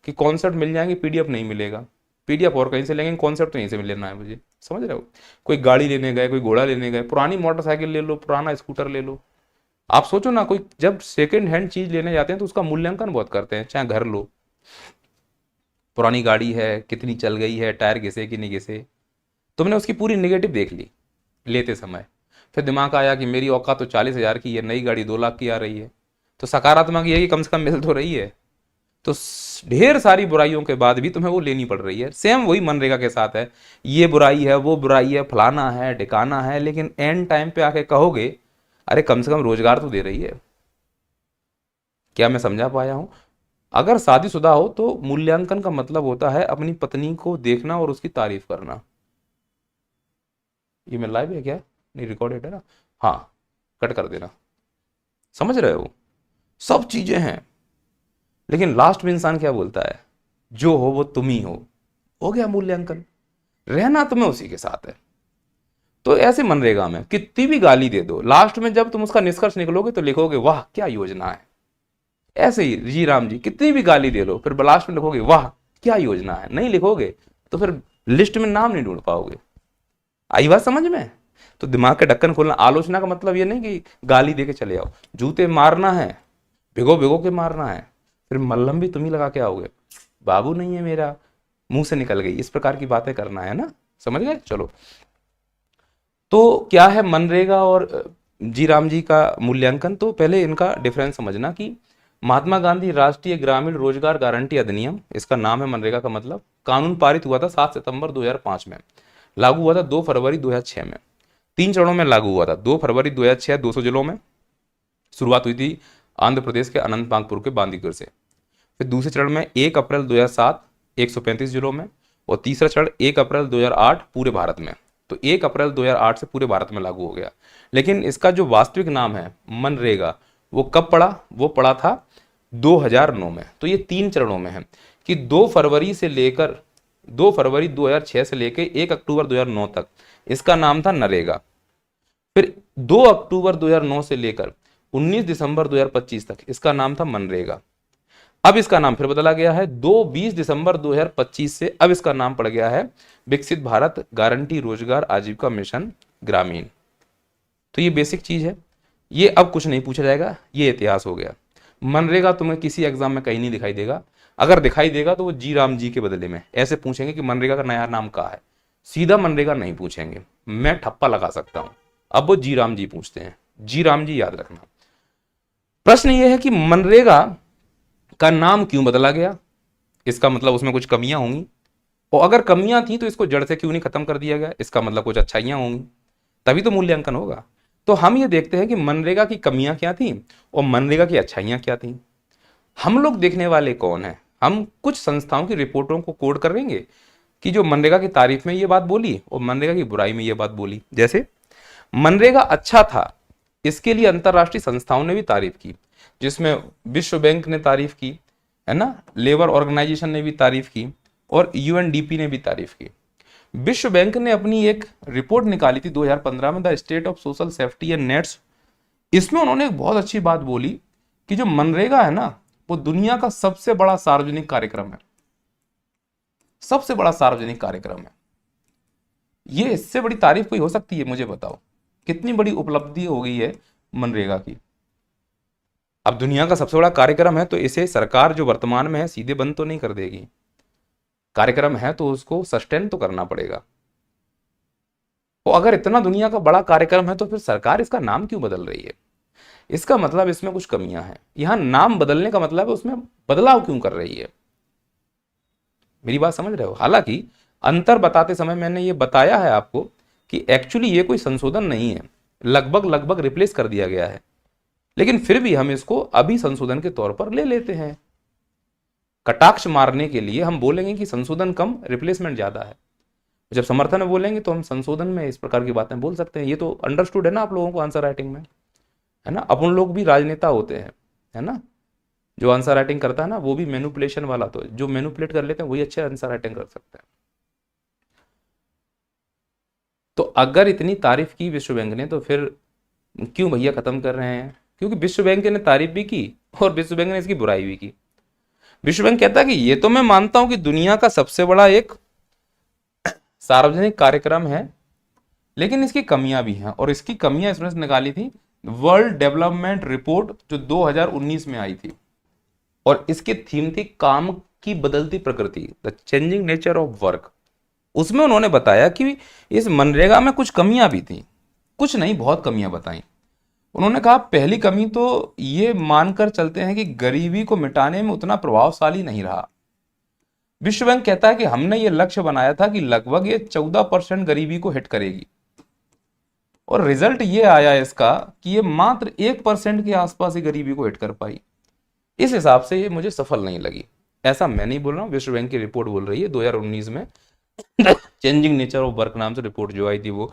कि कॉन्सेप्ट मिल जाएंगे, पीडीएफ नहीं मिलेगा। पीडीएफ और कहीं से लेंगे, कॉन्सेप्ट तो यहीं से लेना है मुझे, समझ रहे हो। कोई गाड़ी लेने गए, कोई घोड़ा लेने गए, पुरानी मोटरसाइकिल ले लो, पुराना स्कूटर ले लो। आप सोचो ना, कोई जब सेकेंड हैंड चीज लेने जाते हैं तो उसका मूल्यांकन बहुत करते हैं। चाहे घर लो, पुरानी गाड़ी है, कितनी चल गई है, टायर घिसे कि नहीं घिसे, तुमने उसकी पूरी निगेटिव देख ली लेते समय। फिर दिमाग आया कि मेरी औकात तो 40,000 की है, नई गाड़ी 2 लाख की आ रही है, तो सकारात्मक ये कि कम से कम मिल तो रही है। तो ढेर सारी बुराइयों के बाद भी तुम्हें वो लेनी पड़ रही है। सेम वही मनरेगा के साथ है, ये बुराई है, वो बुराई है, फलाना है, ढिकाना है, लेकिन एंड टाइम पे आके कहोगे अरे कम से कम रोजगार तो दे रही है। क्या मैं समझा पाया हूं। अगर शादीशुदा हो तो मूल्यांकन का मतलब होता है अपनी पत्नी को देखना और उसकी तारीफ करना। ये मैं लाइव है क्या, नहीं रिकॉर्डेड है ना, हाँ कट कर देना। समझ रहे हो, सब चीजें हैं, लेकिन लास्ट में इंसान क्या बोलता है, जो हो वो तुम ही हो गया मूल्यांकन, रहना तुम्हें उसी के साथ है। तो ऐसे मनरेगा में कितनी भी गाली दे दो, लास्ट में जब तुम उसका निष्कर्ष निकलोगे तो लिखोगे वाह क्या योजना है। ऐसे ही जी राम जी कितनी भी गाली दे लो, फिर लास्ट में लिखोगे वाह क्या योजना है, नहीं लिखोगे तो फिर लिस्ट में नाम नहीं ढूंढ पाओगे। आई बात समझ में। तो दिमाग के ढक्कन खोलना, आलोचना का मतलब ये नहीं कि गाली दे के चले आओ, जूते मारना है, भिगो भिगो के मारना है, फिर मल्लम भी तुम ही लगा के आओगे, बाबू नहीं है मेरा, मुंह से निकल गई, इस प्रकार की बातें करना है ना, समझ गए। चलो, तो क्या है मनरेगा और जी राम जी का मूल्यांकन। तो पहले इनका डिफरेंस समझना कि महात्मा गांधी राष्ट्रीय ग्रामीण रोजगार गारंटी अधिनियम, इसका नाम है मनरेगा का मतलब, कानून पारित हुआ था 7 सितंबर 2005 में, लागू हुआ था 2 फरवरी 2006 में, 3 चरणों में लागू हुआ था। 2 फरवरी 2006 200 जिलों में शुरुआत हुई थी, आंध्र प्रदेश के अनंतनागपुर के बांदीकुर से। फिर दूसरे चरण में 1 अप्रैल 2007 135 जिलों में, और तीसरा चरण 1 अप्रैल 2008 पूरे भारत में। तो 1 अप्रैल 2008 से पूरे भारत में लागू हो गया। लेकिन इसका जो वास्तविक नाम है मनरेगा, वो कब पड़ा, वो पड़ा था 2009 में। तो ये 3 चरणों में है कि 2 फरवरी से लेकर 2 फरवरी 2006 से लेकर 1 अक्टूबर 2009 तक इसका नाम था नरेगा। फिर 2 अक्टूबर 2009 से लेकर 19 दिसंबर 2025 तक इसका नाम था मनरेगा। अब इसका नाम फिर बदला गया है 20 दिसंबर 2025 से, अब इसका नाम पड़ गया है विकसित भारत गारंटी रोजगार आजीविका मिशन ग्रामीण। तो ये बेसिक चीज है, ये अब कुछ नहीं पूछा जाएगा, ये इतिहास हो गया। मनरेगा तुम्हें किसी एग्जाम में कहीं नहीं दिखाई देगा, अगर दिखाई देगा तो वो जी राम जी के बदले में ऐसे पूछेंगे कि मनरेगा का नया नाम क्या है, सीधा मनरेगा नहीं पूछेंगे, मैं ठप्पा लगा सकता हूं। अब वो जी राम जी पूछते हैं, जी राम जी याद रखना। प्रश्न ये है कि मनरेगा का नाम क्यों बदला गया, इसका मतलब उसमें कुछ कमियां होंगी, और अगर कमियां थी तो इसको जड़ से क्यों नहीं खत्म कर दिया गया, इसका मतलब कुछ अच्छाइयां होंगी, तभी तो मूल्यांकन होगा। तो हम ये देखते हैं कि मनरेगा की कमियां क्या थी और मनरेगा की अच्छाइयां क्या थी। हम लोग देखने वाले कौन है, हम कुछ संस्थाओं की रिपोर्टों को कोड करेंगे कि जो मनरेगा की तारीफ में ये बात बोली और मनरेगा की बुराई में ये बात बोली। जैसे मनरेगा अच्छा था, इसके लिए अंतरराष्ट्रीय संस्थाओं ने भी तारीफ की, जिसमें विश्व बैंक ने तारीफ की, है ना, लेबर ऑर्गेनाइजेशन ने भी तारीफ की, और यूएनडीपी ने भी तारीफ की। विश्व बैंक ने अपनी एक रिपोर्ट निकाली थी 2015 में, the state of social safety and nets. इसमें उन्होंने एक बहुत अच्छी बात बोली कि जो मनरेगा है ना, वो दुनिया का सबसे बड़ा सार्वजनिक कार्यक्रम है, सबसे बड़ा सार्वजनिक कार्यक्रम है। ये इससे बड़ी तारीफ कोई हो सकती है, मुझे बताओ कितनी बड़ी उपलब्धि हो गई है मनरेगा की। अब दुनिया का सबसे बड़ा कार्यक्रम है तो इसे सरकार जो वर्तमान में है सीधे बंद तो नहीं कर देगी, कार्यक्रम है तो उसको सस्टेन तो करना पड़ेगा। तो अगर इतना दुनिया का बड़ा कार्यक्रम है तो फिर सरकार इसका नाम क्यों बदल रही है, इसका मतलब इसमें कुछ कमियां हैं। यहां नाम बदलने का मतलब है उसमें बदलाव क्यों कर रही है, मेरी बात समझ रहे हो। हालांकि अंतर बताते समय मैंने ये बताया है आपको कि एक्चुअली ये कोई संशोधन नहीं है, लगभग लगभग रिप्लेस कर दिया गया है, लेकिन फिर भी हम इसको अभी संशोधन के तौर पर ले लेते हैं। कटाक्ष मारने के लिए हम बोलेंगे कि संशोधन कम रिप्लेसमेंट ज्यादा है, जब समर्थन में बोलेंगे तो हम संशोधन में इस प्रकार की बातें बोल सकते हैं। ये तो अंडरस्टूड है ना आप लोगों को आंसर राइटिंग में, है ना। अपन लोग भी राजनेता होते हैं, है ना, जो आंसर राइटिंग करता है ना वो भी मैनिपुलेशन वाला, तो जो मैनिपुलेट कर लेते हैं वही अच्छे आंसर राइटिंग कर सकते हैं। तो अगर इतनी तारीफ की विश्व बैंक ने तो फिर क्यों भैया खत्म कर रहे हैं, क्योंकि विश्व बैंक ने तारीफ भी की और विश्व बैंक ने इसकी बुराई भी की। विश्व बैंक कहता है कि ये तो मैं मानता हूं कि दुनिया का सबसे बड़ा एक सार्वजनिक कार्यक्रम है, लेकिन इसकी कमियां भी हैं, और इसकी कमियां इसने निकाली थी वर्ल्ड डेवलपमेंट रिपोर्ट जो 2019 में आई थी, और इसकी थीम थी काम की बदलती प्रकृति, the changing nature of work. उसमें उन्होंने बताया कि इस मनरेगा में कुछ कमियां भी थी, कुछ नहीं बहुत कमियां बताई। उन्होंने कहा पहली कमी तो ये मानकर चलते हैं कि गरीबी को मिटाने में उतना प्रभावशाली नहीं रहा। विश्व बैंक कहता है कि हमने ये लक्ष्य बनाया था कि लगभग ये 14% गरीबी को हिट करेगी, और रिजल्ट ये आया इसका कि ये मात्र 1% के आसपास ही गरीबी को हिट कर पाई। इस हिसाब से ये मुझे सफल नहीं लगी। ऐसा मैं नहीं बोल रहा हूं, विश्व बैंक की रिपोर्ट बोल रही है 2019 में चेंजिंग नेचर ऑफ वर्क नाम से रिपोर्ट जो आई थी वो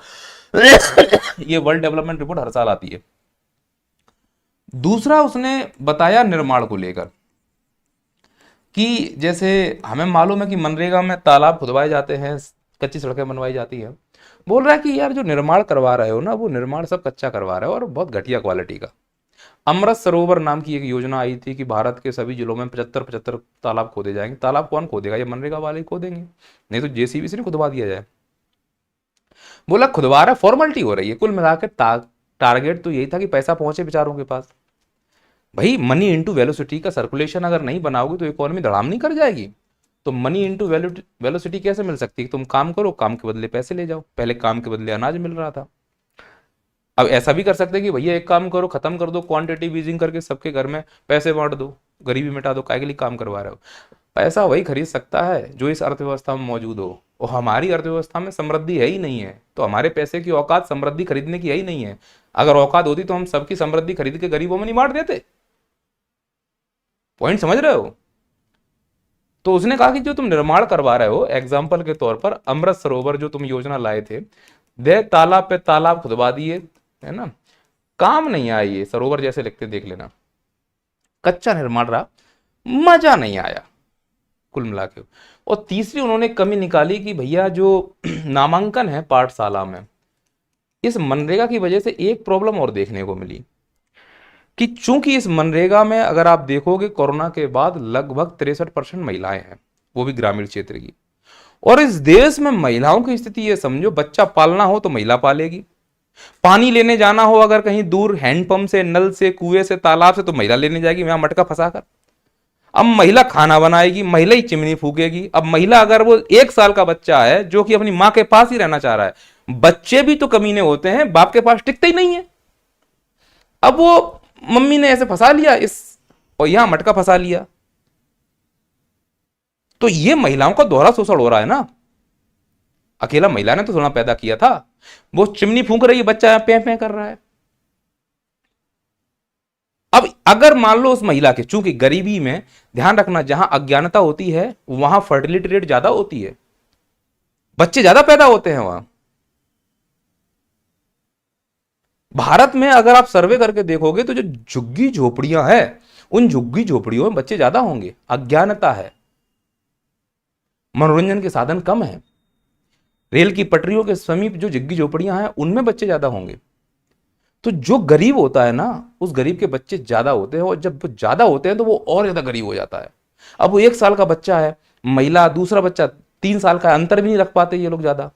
ये वर्ल्ड डेवलपमेंट रिपोर्ट हर साल आती है। दूसरा उसने बताया निर्माण को लेकर कि जैसे हमें मालूम है कि मनरेगा में तालाब खुदवाए जाते हैं, कच्ची सड़कें बनवाई जाती हैं। बोल रहा है कि यार जो निर्माण करवा रहे हो ना, वो निर्माण सब कच्चा करवा रहे हो और बहुत घटिया क्वालिटी का। अमृत सरोवर नाम की एक योजना आई थी कि भारत के सभी जिलों में 75-75 तालाब खोदे जाएंगे। तालाब कौन खोदेगा? ये मनरेगा वाले ही खोदेंगे, नहीं तो जेसीबी से नहीं खुदवा दिया जाए। बोला खुदवा रहा, फॉर्मेलिटी हो रही है। कुल मिलाकर टारगेट तो यही था कि पैसा पहुंचे बेचारों के पास। भाई मनी इंटू वेलोसिटी का सर्कुलेशन अगर नहीं बनाओगे तो इकोनॉमी धड़ाम नहीं कर जाएगी। तो मनी इंटू वेलोसिटी कैसे मिल सकती है? तुम काम करो, काम के बदले पैसे ले जाओ। पहले काम के बदले अनाज मिल रहा था, अब ऐसा भी कर सकते हैं कि भैया एक काम करो, खत्म कर दो क्वांटिटी बीजिंग करके, सबके घर में पैसे बांट दो, गरीबी मिटा दो। काय के लिए काम करवा रहे हो? पैसा वही खरीद सकता है जो इस अर्थव्यवस्था में मौजूद हो, और हमारी अर्थव्यवस्था में समृद्धि है ही नहीं है, तो हमारे पैसे की औकात समृद्धि खरीदने की है ही नहीं है। अगर औकात होती तो हम सबकी समृद्धि खरीद के गरीबों में नहीं बांट देते। पॉइंट समझ रहे हो? तो उसने कहा कि जो तुम निर्माण करवा रहे हो, एग्जाम्पल के तौर पर अमृत सरोवर जो तुम योजना लाए थे, दे तालाब पे तालाब खुदवा दिए, है ना, काम नहीं आया। ये सरोवर जैसे लिखते देख लेना, कच्चा निर्माण रहा, मजा नहीं आया कुल मिला के। और तीसरी उन्होंने कमी निकाली कि भैया जो नामांकन है पाठशाला में, इस मनरेगा की वजह से एक प्रॉब्लम और देखने को मिली कि चूंकि इस मनरेगा में अगर आप देखोगे कोरोना के बाद लगभग 63% महिलाएं हैं, वो भी ग्रामीण क्षेत्र की। और इस देश में महिलाओं की स्थिति ये समझो, बच्चा पालना हो तो महिला पालेगी, पानी लेने जाना हो अगर कहीं दूर हैंडपंप से, नल से, कुएं से, तालाब से, तो महिला लेने जाएगी वहां मटका फंसाकर। अब महिला खाना बनाएगी, महिला ही चिमनी फूकेगी। अब महिला अगर वो 1 साल का बच्चा है जो कि अपनी मां के पास ही रहना चाह रहा है, बच्चे भी तो कमीने होते हैं, बाप के पास टिकते ही नहीं है। अब वो मम्मी ने ऐसे फंसा लिया इस, और यहां मटका फंसा लिया, तो ये महिलाओं का दोहरा शोषण हो रहा है ना। अकेला महिला ने तो थोड़ा पैदा किया था, वो चिमनी फूंक रही है, बच्चा पे पे कर रहा है। अब अगर मान लो उस महिला के, चूंकि गरीबी में ध्यान रखना, जहां अज्ञानता होती है वहां फर्टिलिटी रेट ज्यादा होती है, बच्चे ज्यादा पैदा होते हैं वहां। भारत में अगर आप सर्वे करके देखोगे तो जो झुग्गी झोपड़ियां हैं, उन झुग्गी झोपड़ियों में बच्चे ज्यादा होंगे। अज्ञानता है, मनोरंजन के साधन कम है, रेल की पटरियों के समीप जो झुग्गी झोपड़ियां हैं उनमें बच्चे ज्यादा होंगे। तो जो गरीब होता है ना, उस गरीब के बच्चे ज्यादा होते हैं, और जब वो ज्यादा होते हैं तो वो और ज्यादा गरीब हो जाता है। अब वो 1 साल का बच्चा है, महिला दूसरा बच्चा 3 साल का, अंतर भी नहीं रख पाते ये लोग ज्यादा,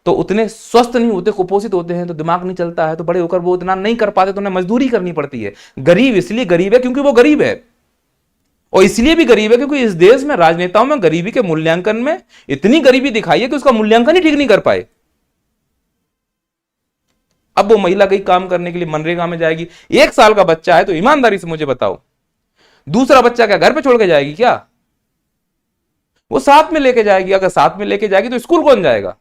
तो उतने स्वस्थ नहीं होते, कुपोषित होते हैं, तो दिमाग नहीं चलता है, तो बड़े होकर वो उतना नहीं कर पाते, तो उन्हें मजदूरी करनी पड़ती है। गरीब इसलिए गरीब है क्योंकि वो गरीब है, और इसलिए भी गरीब है क्योंकि इस देश में राजनेताओं में गरीबी के मूल्यांकन में इतनी गरीबी दिखाई है कि उसका मूल्यांकन ही ठीक नहीं कर पाए। अब वो महिला कहीं काम करने के लिए मनरेगा में जाएगी, 1 साल का बच्चा है, तो ईमानदारी से मुझे बताओ, दूसरा बच्चा क्या घर पे छोड़ के जाएगी क्या? वो साथ में लेके जाएगी। अगर साथ में लेके जाएगी तो स्कूल कौन जाएगा?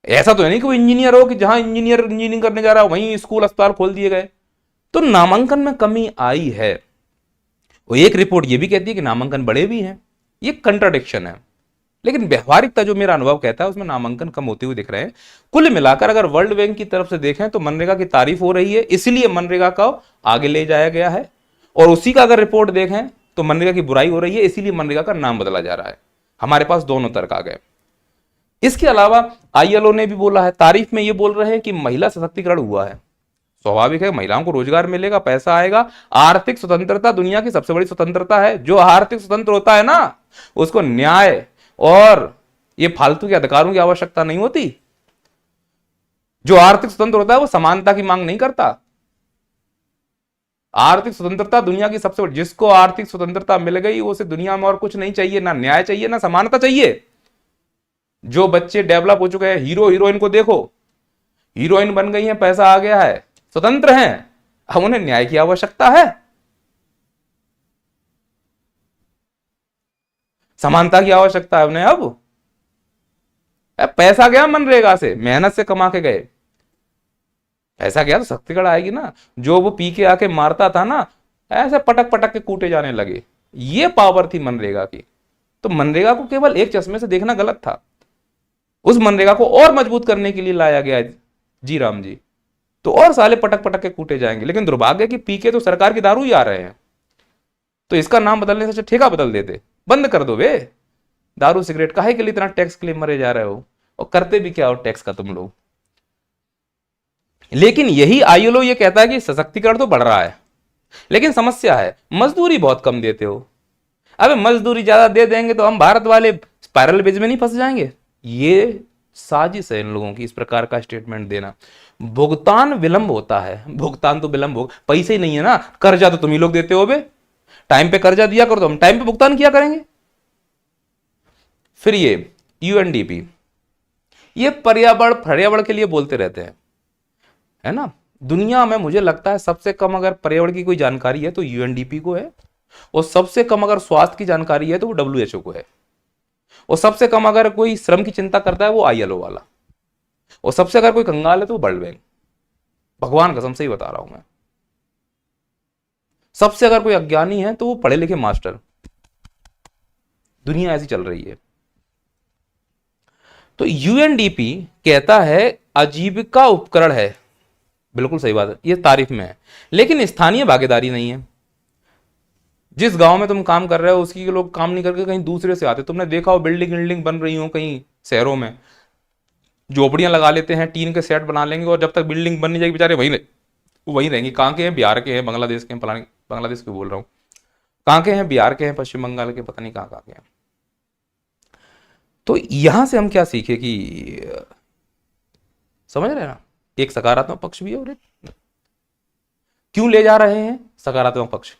ऐसा तो है नहीं कि वो इंजीनियर हो कि जहां इंजीनियरिंग करने जा रहा है वहीं स्कूल अस्पताल खोल दिए गए। तो नामांकन में कमी आई है। और एक रिपोर्ट ये भी कहती है कि नामांकन बढ़े भी हैं। ये कंट्राडिक्शन है, लेकिन व्यवहारिकता जो मेरा अनुभव कहता है उसमें नामांकन कम होते हुए दिख रहे हैं। कुल मिलाकर अगर वर्ल्ड बैंक की तरफ से देखें तो मनरेगा की तारीफ हो रही है, इसलिए मनरेगा को आगे ले जाया गया है। और उसी का अगर रिपोर्ट देखें तो मनरेगा की बुराई हो रही है, इसीलिए मनरेगा का नाम बदला जा रहा है। हमारे पास दोनों तर्क आ गए। इसके अलावा आईएलओ ने भी बोला है, तारीफ में ये बोल रहे हैं कि महिला सशक्तिकरण हुआ है। स्वाभाविक है, महिलाओं को रोजगार मिलेगा, पैसा आएगा। आर्थिक स्वतंत्रता दुनिया की सबसे बड़ी स्वतंत्रता है। जो आर्थिक स्वतंत्र होता है ना, उसको न्याय और ये फालतू के अधिकारों की आवश्यकता नहीं होती। जो आर्थिक स्वतंत्र होता है वो समानता की मांग नहीं करता। आर्थिक स्वतंत्रता दुनिया की सबसे बड़ी, जिसको आर्थिक स्वतंत्रता मिल गई उसे दुनिया में और कुछ नहीं चाहिए, ना न्याय चाहिए ना समानता चाहिए। जो बच्चे डेवलप हो चुके हैं, हीरो हीरोइन को देखो, हीरोइन बन गई है, पैसा आ गया है, स्वतंत्र हैं, अब उन्हें न्याय की आवश्यकता है, समानता की आवश्यकता है उन्हें। अब पैसा गया मनरेगा से, मेहनत से कमा के गए, ऐसा गया तो शक्तिगढ़ आएगी ना। जो वो पी के आके मारता था ना, ऐसे पटक पटक के कूटे जाने लगे। ये पावर थी मनरेगा की। तो मनरेगा को केवल एक चश्मे से देखना गलत था। उस मनरेगा को और मजबूत करने के लिए लाया गया है जी राम जी, तो और साले पटक पटक के कूटे जाएंगे। लेकिन दुर्भाग्य है कि पी के तो सरकार की दारू ही आ रहे हैं, तो इसका नाम बदलने से अच्छा ठेका बदल देते, बंद कर दो वे दारू सिगरेट, काहे के लिए इतना टैक्स के लिए मरे जा रहे हो, और करते भी क्या हो टैक्स का तुम लोग। लेकिन यही आईएलओ ये कहता है कि सशक्तिकरण तो बढ़ रहा है, लेकिन समस्या है मजदूरी बहुत कम देते हो। अबे मजदूरी ज्यादा दे देंगे तो हम भारत वाले स्पाइरल बेज में नहीं फंस जाएंगे। ये साजिश है इन लोगों की इस प्रकार का स्टेटमेंट देना। भुगतान विलंब होता है, भुगतान तो विलंब हो, पैसे ही नहीं है ना, कर्जा तो तुम ही लोग देते हो बे, टाइम पे कर्जा दिया करो तो हम टाइम पे भुगतान किया करेंगे। फिर ये यूएनडीपी, ये पर्यावरण के लिए बोलते रहते हैं, है ना। दुनिया में मुझे लगता है सबसे कम अगर पर्यावरण की कोई जानकारी है तो यूएनडीपी को है, और सबसे कम अगर स्वास्थ्य की जानकारी है तो वो डब्ल्यूएचओ को है, और सबसे कम अगर कोई श्रम की चिंता करता है वो आईएलओ वाला, और सबसे अगर कोई कंगाल है तो वो वर्ल्ड बैंक। भगवान कसम से ही बता रहा हूं मैं। सबसे अगर कोई अज्ञानी है तो वो पढ़े लिखे मास्टर। दुनिया ऐसी चल रही है। तो यूएनडीपी कहता है आजीविका उपकरण है, बिल्कुल सही बात है, ये तारीफ में है, लेकिन स्थानीय भागीदारी नहीं है। जिस गांव में तुम काम कर रहे हो उसकी लोग काम नहीं करके कहीं दूसरे से आते। तुमने देखा हो बिल्डिंग बिल्डिंग बन रही हो कहीं शहरों में, झोपड़ियां लगा लेते हैं, टीन के सेट बना लेंगे, और जब तक बिल्डिंग बन नहीं जाएगी बेचारे वहीं रहेंगे। कहाँ के हैं, बिहार के हैं, बांग्लादेश के हैं, फलाने बांग्लादेश के बोल रहा हूँ, कहाँ के हैं, बिहार के हैं, पश्चिम बंगाल के, पता नहीं कहाँ कहाँ के हैं। तो यहां से हम क्या सीखे कि समझ रहे हैं ना, एक सकारात्मक पक्ष भी है और एक क्यों ले जा रहे हैं सकारात्मक पक्ष,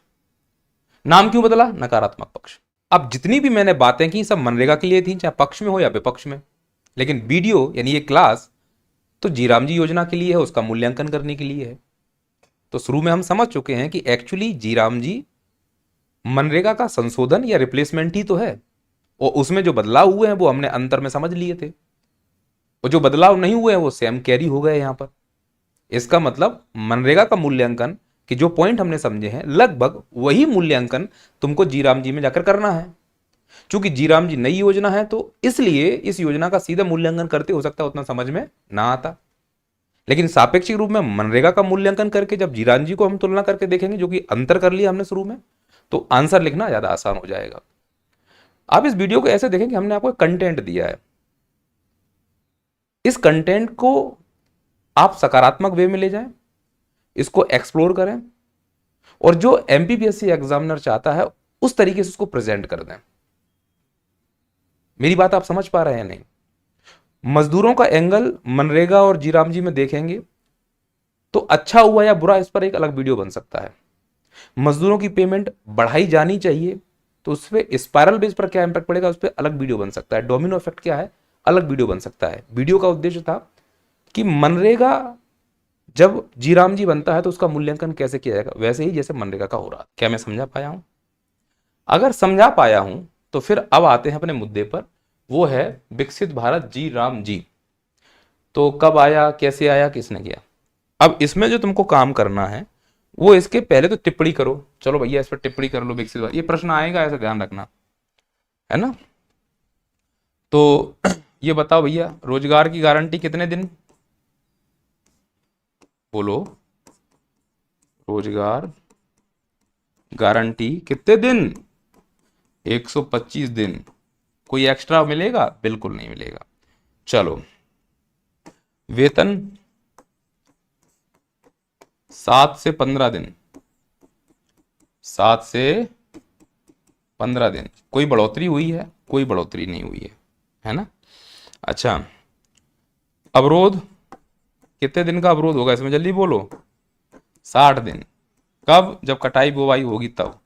नाम क्यों बदला नकारात्मक पक्ष। अब जितनी भी मैंने बातें की सब मनरेगा के लिए थी, चाहे पक्ष में हो या विपक्ष में, लेकिन वीडियो यानी ये क्लास तो जीराम जी योजना के लिए है, उसका मूल्यांकन करने के लिए है। तो शुरू में हम समझ चुके हैं कि एक्चुअली जीराम जी मनरेगा का संशोधन या रिप्लेसमेंट ही तो है, और उसमें जो बदलाव हुए हैं वो हमने अंतर में समझ लिए थे, और जो बदलाव नहीं हुए हैं वो सेम कैरी हो गए यहां पर। इसका मतलब मनरेगा का मूल्यांकन कि जो पॉइंट हमने समझे हैं लगभग वही मूल्यांकन तुमको जीराम जी में जाकर करना है। चूंकि जीराम जी नई योजना है तो इसलिए इस योजना का सीधा मूल्यांकन करते हो सकता है उतना समझ में ना आता, लेकिन सापेक्षिक रूप में मनरेगा का मूल्यांकन करके जब जीराम जी को हम तुलना करके देखेंगे, जो कि अंतर कर लिया हमने शुरू में, तो आंसर लिखना ज्यादा आसान हो जाएगा। आप इस वीडियो को ऐसे देखें कि हमने आपको कंटेंट दिया है, इस कंटेंट को आप सकारात्मक वे में ले जाएं, इसको एक्सप्लोर करें, और जो एमपीपीएससी एग्जामिनर चाहता है उस तरीके से उसको प्रेजेंट कर दें। मेरी बात आप समझ पा रहे हैं नहीं? मजदूरों का एंगल मनरेगा और जीराम जी में देखेंगे तो अच्छा हुआ या बुरा इस पर एक अलग वीडियो बन सकता है। मजदूरों की पेमेंट बढ़ाई जानी चाहिए तो उस पर स्पाइरल बेस पर क्या इंपैक्ट पड़ेगा उस पर अलग वीडियो बन सकता है। डोमिनो इफेक्ट क्या है, अलग वीडियो बन सकता है। वीडियो का उद्देश्य था कि मनरेगा जब जीराम जी बनता है तो उसका मूल्यांकन कैसे किया जाएगा, वैसे ही जैसे मनरेगा का हो रहा। क्या मैं समझा पाया हूं? अगर समझा पाया हूं तो फिर अब आते हैं अपने मुद्दे पर, वो है विकसित भारत जी राम जी। तो कब आया, कैसे आया, किसने किया। अब इसमें जो तुमको काम करना है वो इसके पहले तो टिप्पणी करो। चलो भैया इस पर टिप्पणी कर लो, विकसित भारत, ये प्रश्न आएगा, ऐसा ध्यान रखना, है ना। तो ये बताओ भैया, रोजगार की गारंटी कितने दिन, बोलो, रोजगार गारंटी कितने दिन, 125 दिन। कोई एक्स्ट्रा मिलेगा? बिल्कुल नहीं मिलेगा। चलो, वेतन 7 से 15 दिन, 7 से 15 दिन। कोई बढ़ोतरी हुई है? कोई बढ़ोतरी नहीं हुई है ना। अच्छा, अवरोध कितने दिन का अवरोध होगा इसमें, जल्दी बोलो। 60 दिन। कब? जब कटाई बुवाई होगी तब।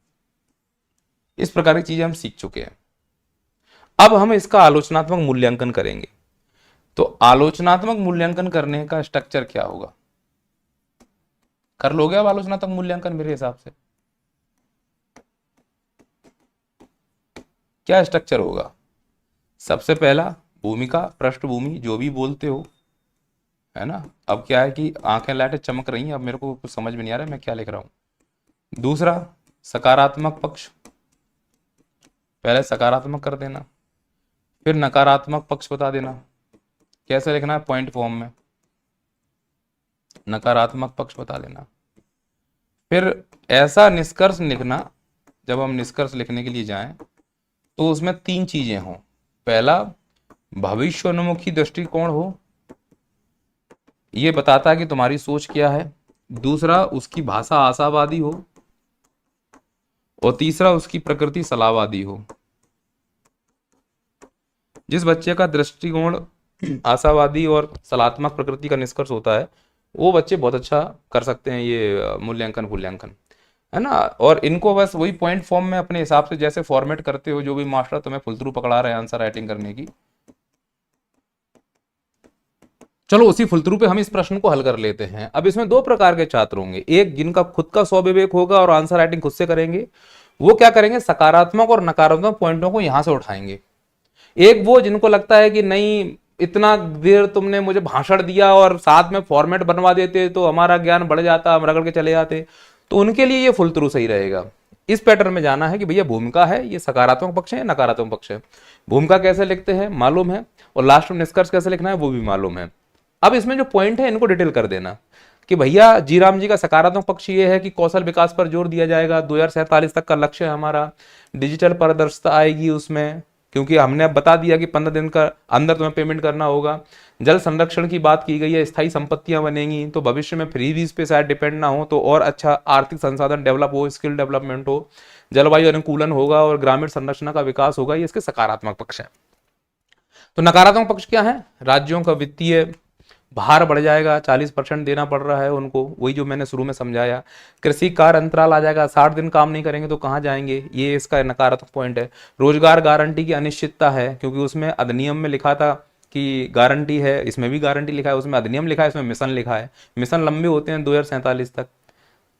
इस प्रकार की चीजें हम सीख चुके हैं। अब हम इसका आलोचनात्मक मूल्यांकन करेंगे। तो आलोचनात्मक मूल्यांकन करने का स्ट्रक्चर क्या होगा, कर लोगे अब आलोचनात्मक मूल्यांकन मेरे हिसाब से? क्या स्ट्रक्चर होगा? सबसे पहला भूमिका, पृष्ठभूमि, जो भी बोलते हो, है ना। अब क्या है कि आंखें लाइटें चमक रही हैं, अब मेरे को कुछ समझ में नहीं आ रहा है मैं क्या लिख रहा हूं। दूसरा सकारात्मक पक्ष, पहले सकारात्मक कर देना, फिर नकारात्मक पक्ष बता देना, कैसे लिखना है? पॉइंट फॉर्म में, नकारात्मक पक्ष बता देना। फिर ऐसा निष्कर्ष लिखना, जब हम निष्कर्ष लिखने के लिए जाएं तो उसमें 3 चीजें हों। पहला, भविष्योन्मुखी दृष्टिकोण हो, ये बताता है कि तुम्हारी सोच क्या है। दूसरा, उसकी भाषा आशावादी हो, और तीसरा, उसकी प्रकृति सलाहवादी हो। जिस बच्चे का दृष्टिकोण आशावादी और सलात्मक प्रकृति का निष्कर्ष होता है, वो बच्चे बहुत अच्छा कर सकते हैं ये मूल्यांकन, है ना। और इनको बस वही पॉइंट फॉर्म में अपने हिसाब से जैसे फॉर्मेट करते हो, जो भी मास्टर तुम्हें फुल थ्रू पकड़ा रहे हैं आंसर राइटिंग करने की, चलो उसी फुल थ्रू पे हम इस प्रश्न को हल कर लेते हैं। अब इसमें 2 प्रकार के छात्र होंगे, एक जिनका खुद का स्वविवेक होगा और आंसर राइटिंग खुद से करेंगे, वो क्या करेंगे, सकारात्मक और नकारात्मक पॉइंटों को यहां से उठाएंगे। एक वो जिनको लगता है कि नहीं, इतना देर तुमने मुझे भाषण दिया और साथ में फॉर्मेट बनवा देते तो हमारा ज्ञान बढ़ जाता, हम रगड़ के चले जाते, तो उनके लिए ये फुल थ्रू सही रहेगा। इस पैटर्न में जाना है कि भैया भूमिका है, ये सकारात्मक पक्ष है या नकारात्मक पक्ष है, भूमिका कैसे लिखते हैं मालूम है, और लास्ट में निष्कर्ष कैसे लिखना है वो भी मालूम है। अब इसमें जो पॉइंट है इनको डिटेल कर देना कि भैया जीराम जी का सकारात्मक पक्ष ये है कि कौशल विकास पर जोर दिया जाएगा, 2047 तक का लक्ष्य है हमारा, डिजिटल पारदर्शिता आएगी उसमें, क्योंकि हमने अब बता दिया कि 15 दिन का अंदर तुम्हें पेमेंट करना होगा। जल संरक्षण की बात की गई है, स्थायी संपत्तियां बनेंगी, तो भविष्य में फ्रीबीज पे शायद डिपेंड ना हो, तो और अच्छा आर्थिक संसाधन डेवलप हो, स्किल डेवलपमेंट हो, जलवायु अनुकूलन होगा और ग्रामीण संरचना का विकास होगा, ये इसके सकारात्मक पक्ष है। तो नकारात्मक पक्ष क्या है, राज्यों का वित्तीय भार बढ़ जाएगा, 40% देना पड़ रहा है उनको, वही जो मैंने शुरू में समझाया। कृषि कार्य अंतराल आ जाएगा, 60 दिन काम नहीं करेंगे तो कहाँ जाएंगे, ये इसका नकारात्मक पॉइंट है। रोजगार गारंटी की अनिश्चितता है, क्योंकि उसमें अधिनियम में लिखा था कि गारंटी है, इसमें भी गारंटी लिखा है, उसमें अधिनियम लिखा है, इसमें मिशन लिखा है, मिशन लंबे होते हैं 2047 तक।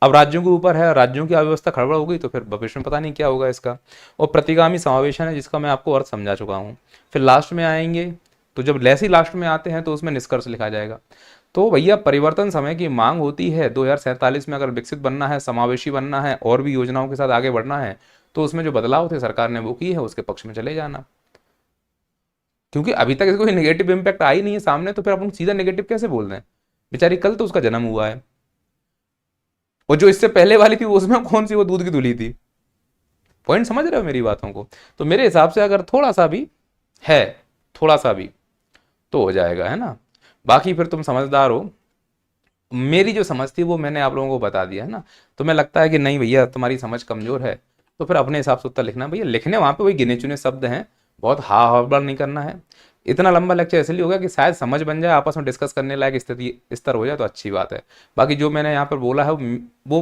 अब राज्यों के ऊपर है, राज्यों की अव्यवस्था खड़बड़ हो गई तो फिर भविष्य में पता नहीं क्या होगा इसका। और प्रतिगामी समावेशन है, जिसका मैं आपको अर्थ समझा चुका हूँ। फिर लास्ट में आएंगे, तो जब जैसे ही लास्ट में आते हैं तो उसमें निष्कर्ष लिखा जाएगा। तो भैया परिवर्तन समय की मांग होती है, 2047 में अगर विकसित बनना है, समावेशी बनना है और भी योजनाओं के साथ आगे बढ़ना है, तो उसमें जो बदलाव थे सरकार ने वो की है, उसके पक्ष में चले जाना। क्योंकि अभी तक इसको कोई नेगेटिव इम्पैक्ट आई नहीं है सामने, तो फिर अपन सीधा नेगेटिव कैसे बोल रहे हैं, बेचारी कल तो उसका जन्म हुआ है, और जो इससे पहले वाली थी उसमें कौन सी वो दूध की धुली थी। पॉइंट समझ रहे हो मेरी बातों को? तो मेरे हिसाब से अगर थोड़ा सा भी है, थोड़ा सा भी, तो हो जाएगा, है ना। बाकी फिर तुम समझदार हो, मेरी जो समझ थी वो मैंने आप लोगों को बता दिया है ना। तुम्हें लगता है कि नहीं भैया तुम्हारी समझ कमजोर है, तो फिर अपने हिसाब से उत्तर लिखना। भैया लिखने वहां पे वही गिने चुने शब्द हैं, बहुत हा हड़बड़ नहीं करना है। इतना लंबा लेक्चर इसलिए होगा कि शायद समझ बन जाए, आपस में डिस्कस करने लायक स्थिति स्तर हो जाए तो अच्छी बात है। बाकी जो मैंने यहाँ पर बोला है वो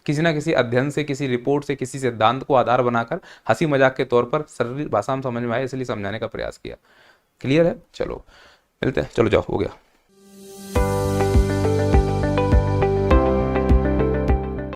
किसी ना किसी अध्ययन से, किसी रिपोर्ट से, किसी सिद्धांत को आधार बनाकर हंसी मजाक के तौर पर सरल भाषा में समझ में आए इसलिए समझाने का प्रयास किया। क्लियर है? चलो मिलते हैं, चलो जाओ, हो गया।